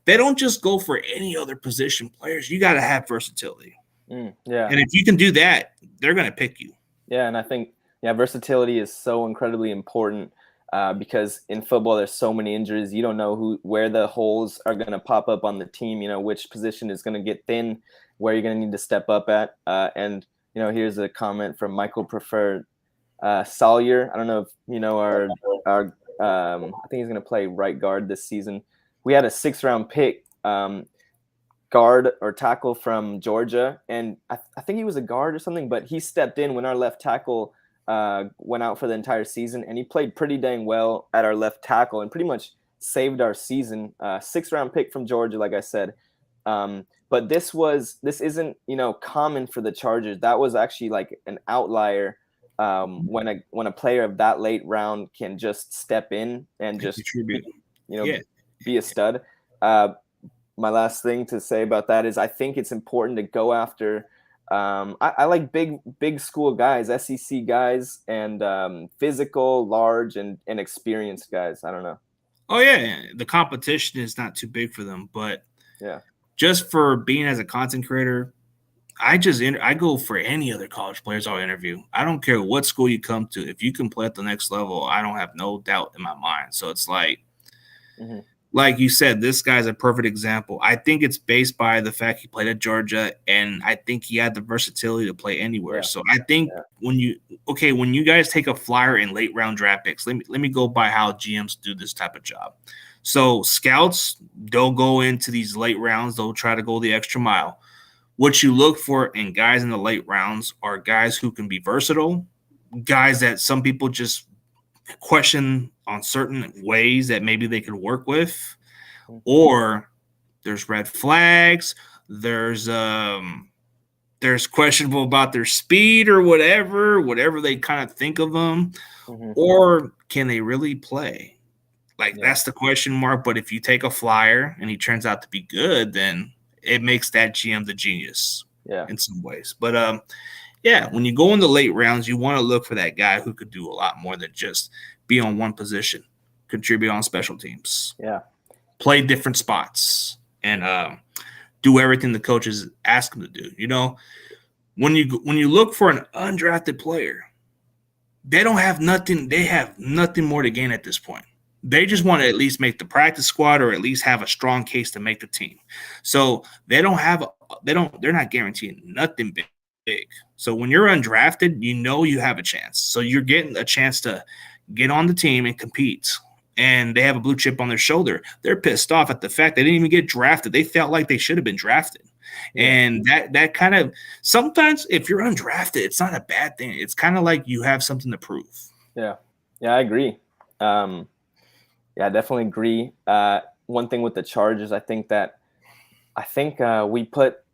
they don't just go for any other position players. You got to have versatility. Yeah. And if you can do that, they're going to pick you. Yeah, and I think, versatility is so incredibly important because in football there's so many injuries. You don't know where the holes are going to pop up on the team, which position is going to get thin, where you're going to need to step up at. And, here's a comment from Michael Preferred Sawyer. I don't know if our I think he's going to play right guard this season. We had a 6th round pick, guard or tackle from Georgia, and I think he was a guard or something, but he stepped in when our left tackle went out for the entire season, and he played pretty dang well at our left tackle and pretty much saved our season. 6th round pick from Georgia, like I said. But this isn't common for the Chargers. That was actually like an outlier. When a player of that late round can just step in and just be a stud. My last thing to say about that is I think it's important to go after. I like big school guys, SEC guys, and physical, large, and experienced guys. I don't know. Oh yeah, the competition is not too big for them, but just for being as a content creator. I go for any other college players I'll interview. I don't care what school you come to. If you can play at the next level, I don't have no doubt in my mind. So it's like, like you said, this guy's a perfect example. I think it's based by the fact he played at Georgia, and I think he had the versatility to play anywhere. Yeah. So I think when you guys take a flyer in late round draft picks, let me go by how GMs do this type of job. So scouts, they'll go into these late rounds. They'll try to go the extra mile. What you look for in guys in the late rounds are guys who can be versatile, guys that some people just question on certain ways that maybe they could work with, or there's red flags, there's questionable about their speed or whatever they kind of think of them, or can they really play? That's the question mark. But if you take a flyer and he turns out to be good, then it makes that GM the genius in some ways. But when you go in the late rounds, you want to look for that guy who could do a lot more than just be on one position, contribute on special teams, play different spots, and do everything the coaches ask him to do. When you look for an undrafted player, they don't have nothing. They have nothing more to gain at this point. They just want to at least make the practice squad or at least have a strong case to make the team. So they're not guaranteeing nothing big. So when you're undrafted, you have a chance. So you're getting a chance to get on the team and compete. And they have a blue chip on their shoulder. They're pissed off at the fact they didn't even get drafted. They felt like they should have been drafted. And that kind of, sometimes if you're undrafted, it's not a bad thing. It's kind of like you have something to prove. Yeah, I agree. I definitely agree. One thing with the Chargers, I think I think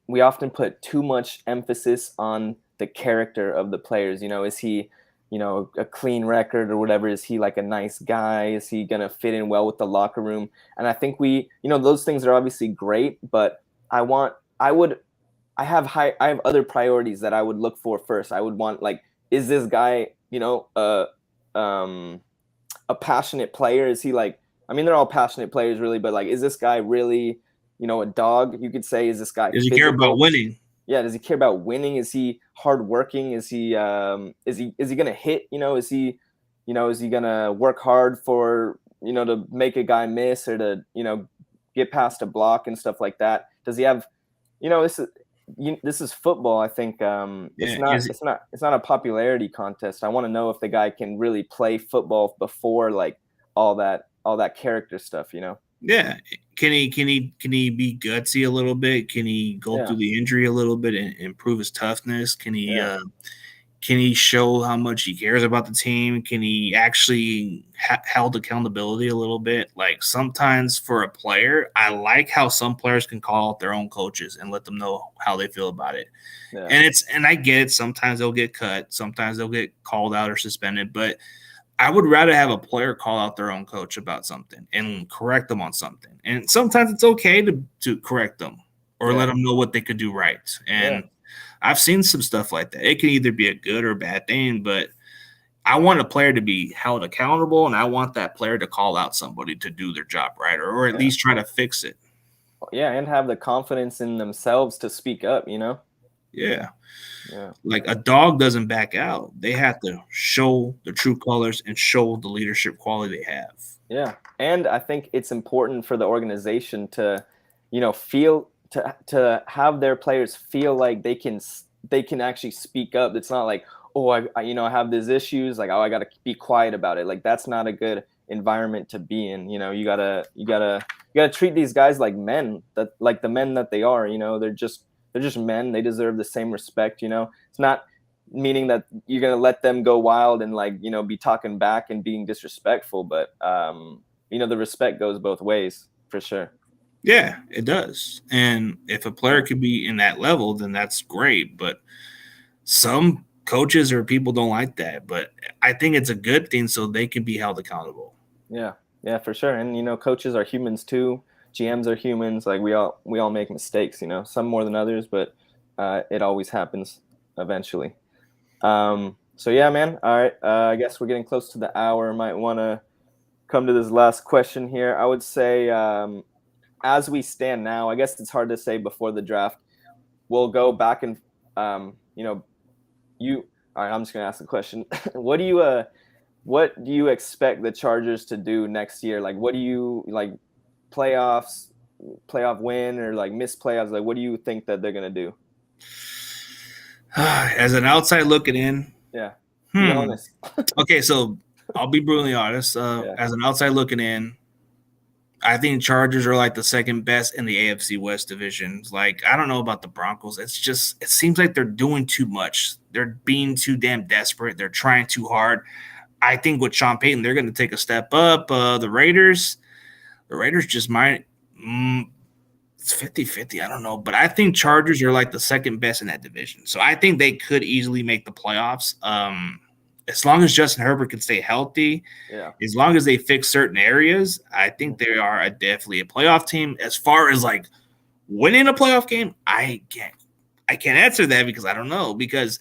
we often put too much emphasis on the character of the players. Is he, a clean record or whatever? Is he like a nice guy? Is he gonna fit in well with the locker room? And I think those things are obviously great, but I want, I would, I have other priorities that I would look for first. I would want, like, is this guy, um, a passionate player? Is he like, I mean, they're all passionate players really, but like, is this guy really, a dog, you could say? Is this guy Does he care about physical? winning? Yeah, does he care about winning? Is he hardworking? Is he gonna hit? Is he gonna work hard for, to make a guy miss, or to, get past a block and stuff like that? Does he have, this is this is football. I think Yeah, it's not a popularity contest. I want to know if the guy can really play football before, like, all that character stuff. yeah. Can he be gutsy a little bit? Can he go Yeah, through the injury a little bit and improve his toughness? yeah, Can he show how much he cares about the team? Can he actually held accountability a little bit? Like, sometimes for a player, I like how some players can call out their own coaches and let them know how they feel about it. yeah, And I get it. Sometimes they'll get cut. Sometimes they'll get called out or suspended. But I would rather have a player call out their own coach about something and correct them on something. And sometimes it's okay to correct them or let yeah, them know what they could do right. yeah, And I've seen some stuff like that. It can either be a good or bad thing, but I want a player to be held accountable, and I want that player to call out somebody to do their job right, or at yeah, least try to fix it. yeah, and have the confidence in themselves to speak up. Yeah. Yeah. Like, a dog doesn't back out. They have to show the true colors and show the leadership quality they have. Yeah, and I think it's important for the organization to, feel to have their players feel like they can actually speak up. It's not like, oh, I have these issues, like, oh, I got to be quiet about it. Like, that's not a good environment to be in. You gotta treat these guys like men, that like the men that they are. They're just men. They deserve the same respect. It's not meaning that you're going to let them go wild and, like, be talking back and being disrespectful, but the respect goes both ways for sure. Yeah, it does. And if a player could be in that level, then that's great. But some coaches or people don't like that. But I think it's a good thing so they can be held accountable. Yeah, yeah, for sure. And coaches are humans too. GMs are humans. Like, we all make mistakes. Some more than others, but it always happens eventually. So yeah, man. All right. I guess we're getting close to the hour. Might want to come to this last question here. I would say, as we stand now, I guess it's hard to say before the draft. We'll go back and, you. All right. I'm just gonna ask the question. What do you expect the Chargers to do next year? Like, what do you like? Playoffs, playoff win, or like miss playoffs? Like, what do you think that they're gonna do? As an outside looking in, Yeah. Be hmm. honest. Okay, so I'll be brutally honest. Yeah. As an outside looking in, I think Chargers are like the second best in the AFC West divisions. Like, I don't know about the Broncos. It's just, it seems like they're doing too much. They're being too damn desperate. They're trying too hard. I think with Sean Payton, they're going to take a step up. The Raiders just might. It's 50-50. I don't know. But I think Chargers are like the second best in that division. So I think they could easily make the playoffs. As long as Justin Herbert can stay healthy, Yeah. as long as they fix certain areas, I think they are definitely a playoff team. As far as like winning a playoff game, I can't answer that because I don't know, because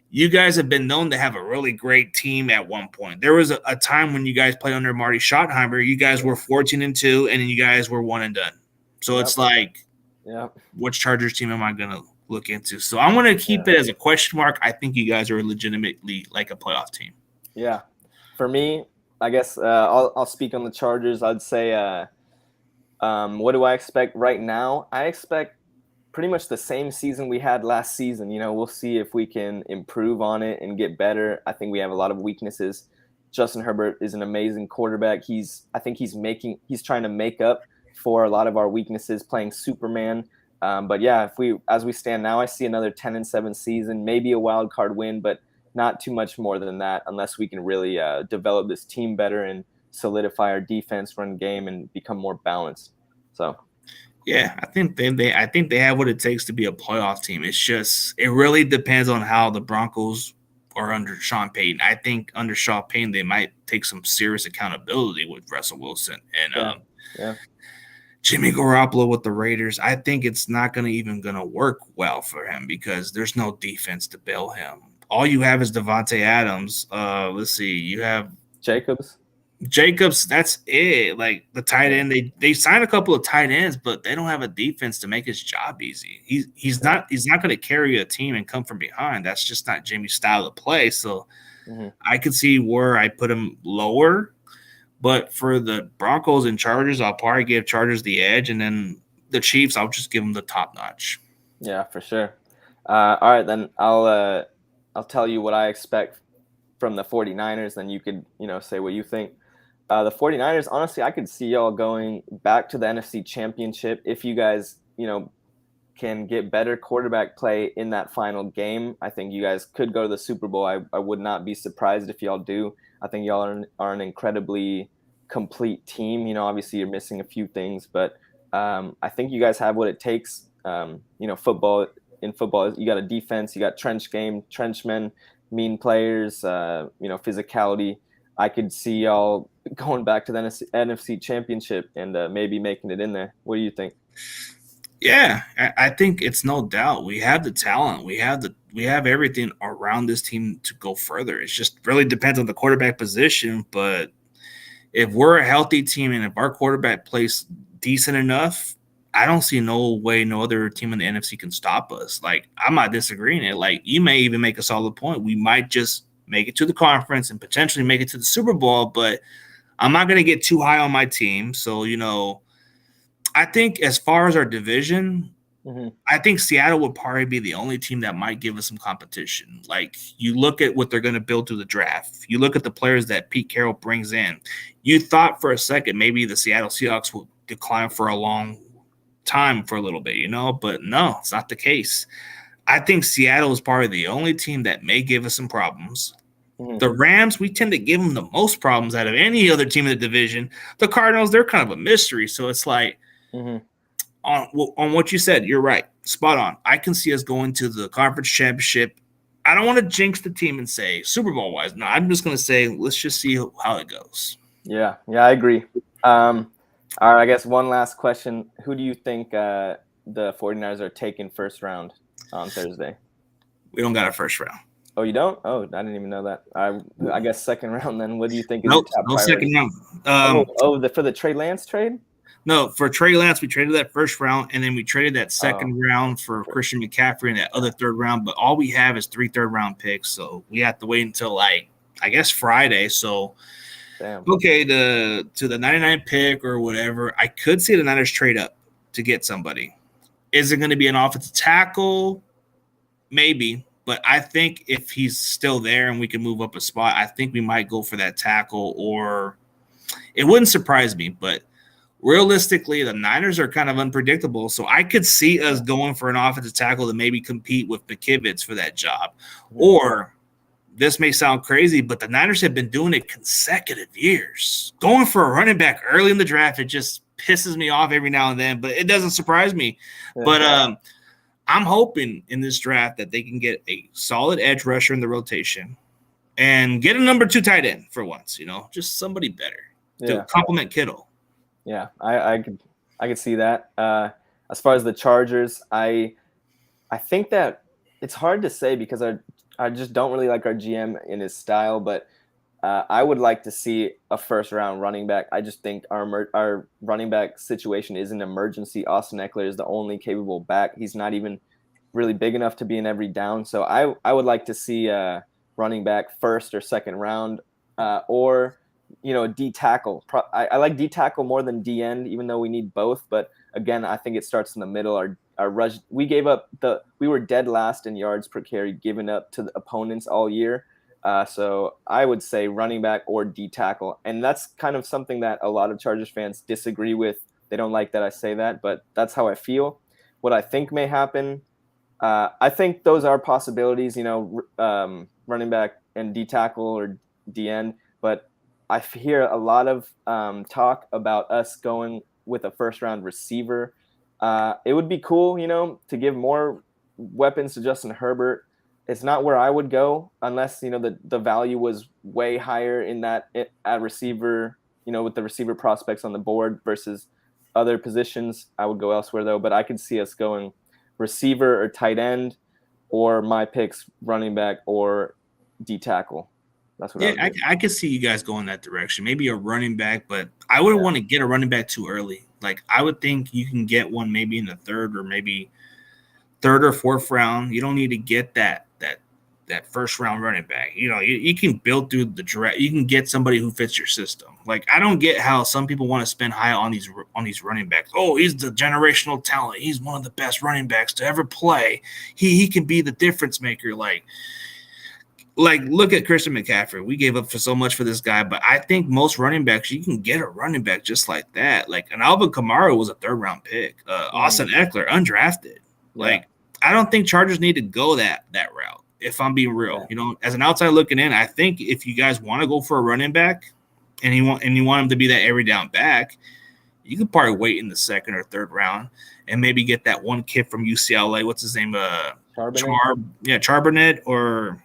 you guys have been known to have a really great team at one point. There was a time when you guys played under Marty Schottenheimer. You guys were 14-2, and then you guys were 1 and done. So Yep. it's like, Yep. which Chargers team am I going to look into? So I'm going to keep it as a question mark. I think you guys are legitimately like a playoff team. Yeah. For me, I guess I'll speak on the Chargers. I'd say, what do I expect right now? I expect pretty much the same season we had last season. We'll see if we can improve on it and get better. I think we have a lot of weaknesses. Justin Herbert is an amazing quarterback. I think he's trying to make up for a lot of our weaknesses playing Superman. But yeah, as we stand now, I see another 10-7 season, maybe a wild card win, but not too much more than that, unless we can really develop this team better and solidify our defense, run game, and become more balanced. So Yeah, I think they have what it takes to be a playoff team. It's just it really depends on how the Broncos are under Sean Payton. I think under Sean Payton they might take some serious accountability with Russell Wilson and Yeah, yeah, Jimmy Garoppolo with the Raiders. I think it's not going to work well for him because there's no defense to bail him. All you have is Devontae Adams. Let's see, you have Jacobs. Jacobs, that's it. Like the tight Yeah, end, they signed a couple of tight ends, but they don't have a defense to make his job easy. yeah. He's not going to carry a team and come from behind. That's just not Jimmy's style of play. So Hmm. I could see where I put him lower, but for the Broncos and Chargers, I'll probably give Chargers the edge, and then the Chiefs, I'll just give them the top notch. Yeah, for sure. All right, then I'll tell you what I expect from the 49ers, then you could, say what you think. The 49ers, honestly, I could see y'all going back to the NFC Championship if you guys, can get better quarterback play in that final game. I think you guys could go to the Super Bowl. I would not be surprised if y'all do. I think y'all are an incredibly complete team. Obviously you're missing a few things, but I think you guys have what it takes. Football, you got a defense, you got trench game, trenchmen, mean players, physicality. I could see y'all going back to the NFC Championship and maybe making it in there. What do you think? Yeah, I think it's no doubt we have the talent, we have everything around this team to go further. It just really depends on the quarterback position, but if we're a healthy team and if our quarterback plays decent enough, I don't see no way no other team in the NFC can stop us. Like I'm not disagreeing it. Like you may even make a solid point. We might just make it to the conference and potentially make it to the Super Bowl, but I'm not going to get too high on my team. So, I think as far as our division, Mm-hmm. I think Seattle would probably be the only team that might give us some competition. Like you look at what they're going to build through the draft. You look at the players that Pete Carroll brings in. You thought for a second maybe the Seattle Seahawks will decline for a long time for a little bit, but no, it's not the case. I think Seattle is probably the only team that may give us some problems. Mm-hmm. The Rams, we tend to give them the most problems out of any other team in the division. The Cardinals, they're kind of a mystery. So it's like, Mm-hmm. on what you said, you're right. Spot on. I can see us going to the conference championship. I don't want to jinx the team and say Super Bowl wise. No, I'm just going to say let's just see how it goes. Yeah, I agree. All right, I guess one last question. Who do you think the 49ers are taking first round on Thursday? We don't got a first round. Oh, you don't? Oh, I didn't even know that. I guess second round then. What do you think is your Nope, top no priority? second round. For the Trey Lance trade? No, for Trey Lance, we traded that first round, and then we traded that Oh, second round for Christian McCaffrey and that other third round. But all we have is 3 third-round picks, so we have to wait until I guess Friday. So damn. okay, to the 99 pick or whatever, I could see the Niners trade up to get somebody. Is it going to be an offensive tackle? Maybe, but I think if he's still there and we can move up a spot, I think we might go for that tackle. Or it wouldn't surprise me, but realistically, the Niners are kind of unpredictable. So I could see us going for an offensive tackle to maybe compete with McKivitz for that job. Mm-hmm. Or this may sound crazy, but the Niners have been doing it consecutive years. Going for a running back early in the draft, it just pisses me off every now and then, but it doesn't surprise me. Yeah. But I'm hoping in this draft that they can get a solid edge rusher in the rotation and get a number 2 tight end for once, just somebody better to complement Kittle. Yeah, I could see that. As far as the Chargers, I think that it's hard to say because I just don't really like our GM in his style, but I would like to see a first round running back. I just think our running back situation is an emergency. Austin Eckler is the only capable back. He's not even really big enough to be in every down. So I would like to see a running back first or second round, or D tackle. I like D tackle more than D end, even though we need both. But again, I think it starts in the middle. Our rush, we were dead last in yards per carry given up to the opponents all year. So I would say running back or D tackle, and that's kind of something that a lot of Chargers fans disagree with. They don't like that I say that, but that's how I feel. What I think may happen, I think those are possibilities. Running back and D tackle or D end, but I hear a lot of talk about us going with a first round receiver. It would be cool, to give more weapons to Justin Herbert. It's not where I would go unless the value was way higher in that at receiver, with the receiver prospects on the board versus other positions. I would go elsewhere though, but I could see us going receiver or tight end, or my picks running back or D tackle. That's what I Yeah, would do. I could see you guys going that direction. Maybe a running back, but I wouldn't want to get a running back too early. Like I would think you can get one maybe in the third or fourth round. You don't need to get that first round running back. You can build through the draft. You can get somebody who fits your system. Like I don't get how some people want to spend high on these running backs. Oh, he's the generational talent. He's one of the best running backs to ever play. He can be the difference maker. Like look at Christian McCaffrey. We gave up for so much for this guy, but I think most running backs, you can get a running back just like that. Like an Alvin Kamara was a third round pick. Austin Eckler, undrafted. Like I don't think Chargers need to go that route. If I'm being real, as an outside looking in, I think if you guys want to go for a running back, and you want him to be that every down back, you could probably wait in the second or third round and maybe get that one kid from UCLA. What's his name? Charbonnet or.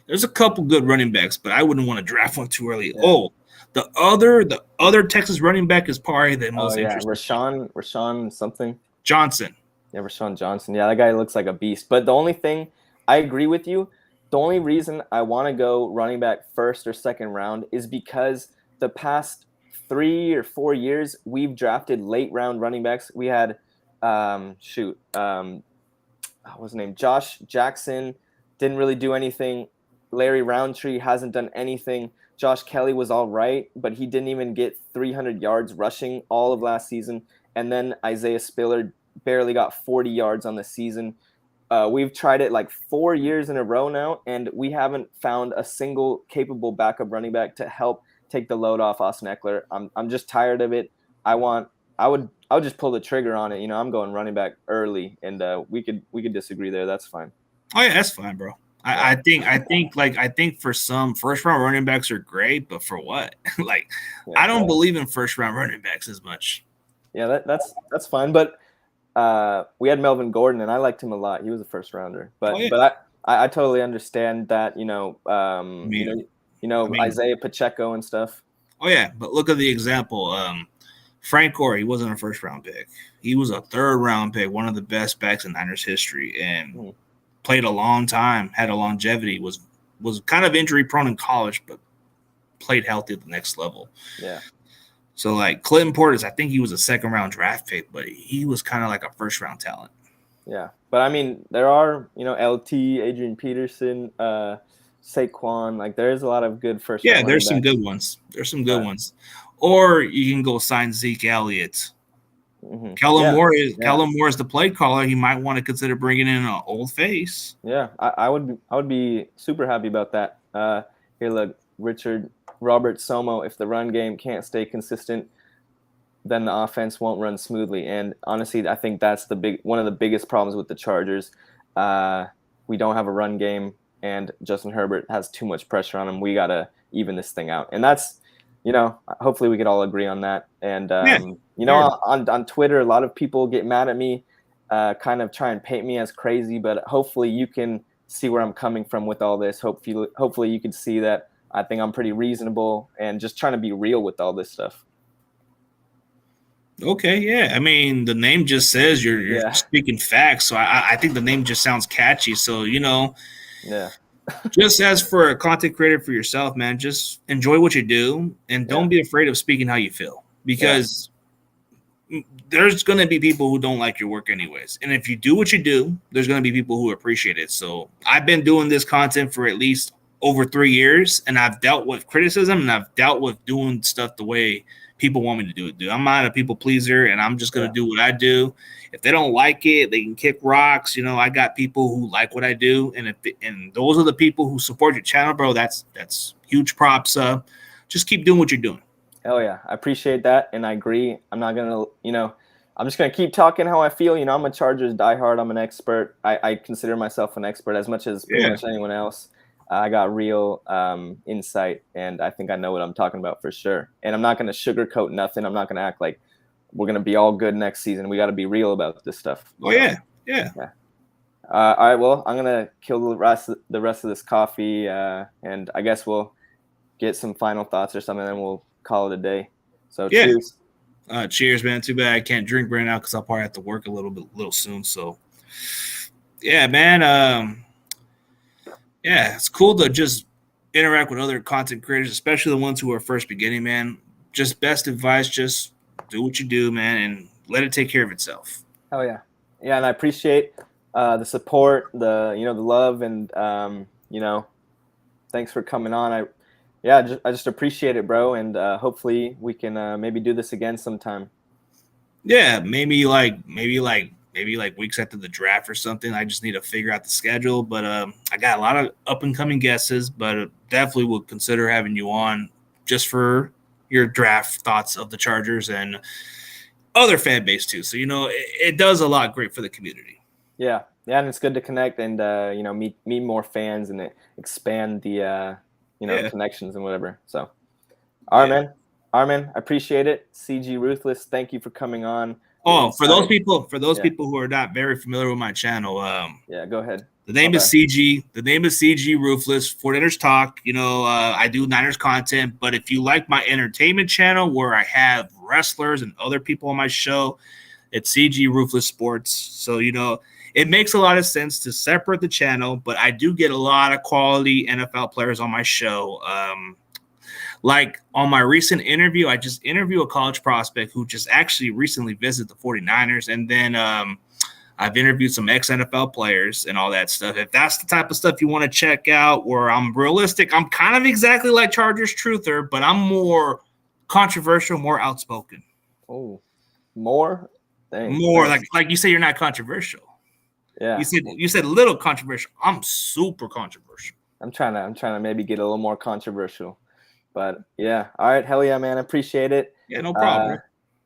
There's a couple good running backs, but I wouldn't want to draft one too early. Yeah. Oh, the other Texas running back is probably the most interesting. Rashawn something. Johnson. Yeah, Rashawn Johnson. Yeah, that guy looks like a beast. But the only thing, I agree with you. The only reason I want to go running back first or second round is because the past 3 or 4 years, we've drafted late round running backs. We had, what was his name? Josh Jackson didn't really do anything. Larry Roundtree hasn't done anything. Josh Kelly was all right, but he didn't even get 300 yards rushing all of last season. And then Isaiah Spiller barely got 40 yards on the season. We've tried it like 4 years in a row now, and we haven't found a single capable backup running back to help take the load off Austin Eckler. I'm just tired of it. I would just pull the trigger on it. I'm going running back early, and we could disagree there. That's fine. Oh yeah, that's fine, bro. I think for some first round running backs are great, but for what? I don't believe in first round running backs as much. Yeah, that's fine. But we had Melvin Gordon, and I liked him a lot. He was a first rounder. But I totally understand that. Isaiah Pacheco and stuff. Oh yeah, but look at the example. Frank Gore, he wasn't a first round pick. He was a third round pick, one of the best backs in Niners history, and played a long time, had a longevity, was kind of injury prone in college, but played healthy at the next level. Yeah. So like Clinton Portis, I think he was a second round draft pick, but he was kind of like a first round talent. Yeah. But I mean, there are, LT, Adrian Peterson, Saquon, like there's a lot of good first round. Yeah, there's some good ones. There's some good ones. Or you can go sign Zeke Elliott. Mm-hmm. Kellen Moore is the play caller. He might want to consider bringing in an old face. Yeah, I would be super happy about that. Here, look, Robert Somo. If the run game can't stay consistent, then the offense won't run smoothly. And honestly, I think that's one of the biggest problems with the Chargers. We don't have a run game, and Justin Herbert has too much pressure on him. We gotta even this thing out, and that's. Hopefully we could all agree on that. And, on Twitter, a lot of people get mad at me, kind of try and paint me as crazy, but hopefully you can see where I'm coming from with all this. Hopefully you can see that I think I'm pretty reasonable and just trying to be real with all this stuff. Okay, yeah. I mean, the name just says you're speaking facts, so I think the name just sounds catchy. So, Yeah. Just as for a content creator for yourself, man, just enjoy what you do and don't be afraid of speaking how you feel, because there's going to be people who don't like your work anyways. And if you do what you do, there's going to be people who appreciate it. So I've been doing this content for at least over 3 years, and I've dealt with criticism and I've dealt with doing stuff the way people want me to do it, dude. I'm not a people pleaser, and I'm just going to do what I do. If they don't like it, they can kick rocks. I got people who like what I do, and those are the people who support your channel, bro. That's huge props. Just keep doing what you're doing. Hell yeah, I appreciate that, and I agree. I'm not gonna, I'm just gonna keep talking how I feel. I'm a Chargers diehard. I'm an expert. I consider myself an expert as much as pretty much anyone else. I got real insight, and I think I know what I'm talking about for sure. And I'm not gonna sugarcoat nothing. I'm not gonna act like we're gonna be all good next season. We got to be real about this stuff. Oh yeah. Yeah. All right. Well, I'm gonna kill the rest of this coffee, and I guess we'll get some final thoughts or something, and then we'll call it a day. So Yeah. cheers. Cheers, man. Too bad I can't drink right now because I'll probably have to work a little soon. So, yeah, man. Yeah, it's cool to just interact with other content creators, especially the ones who are first beginning, man. Just best advice, just do what you do, man, and let it take care of itself. Oh yeah, yeah, and I appreciate the support, the love, and thanks for coming on. I just appreciate it, bro, and hopefully we can maybe do this again sometime. Yeah, maybe like weeks after the draft or something. I just need to figure out the schedule, but I got a lot of up and coming guesses, but definitely will consider having you on just for your draft thoughts of the Chargers and other fan base too. So it does a lot great for the community. Yeah, and it's good to connect and meet more fans and expand the connections and whatever. So, all right, man, I appreciate it. CG Ruthless, thank you for coming on. Oh, for those people who are not very familiar with my channel, go ahead. The name is CG. The name is CG Ruthless. 49ers Talk. I do Niners content, but if you like my entertainment channel where I have wrestlers and other people on my show, it's CG Ruthless Sports. So it makes a lot of sense to separate the channel, but I do get a lot of quality NFL players on my show. Like on my recent interview, I just interviewed a college prospect who just actually recently visited the 49ers. And then I've interviewed some ex-NFL players and all that stuff. If that's the type of stuff you want to check out, where I'm realistic, I'm kind of exactly like Chargers Truther, but I'm more controversial, more outspoken. Oh, more? Thanks. More like you say you're not controversial. Yeah. You said little controversial. I'm super controversial. I'm trying to maybe get a little more controversial. But yeah, all right, hell yeah, man, I appreciate it. Yeah, no problem.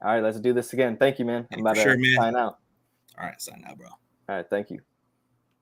All right, let's do this again. Thank you, man. I'm about to sign out. All right, sign out, bro. All right, thank you.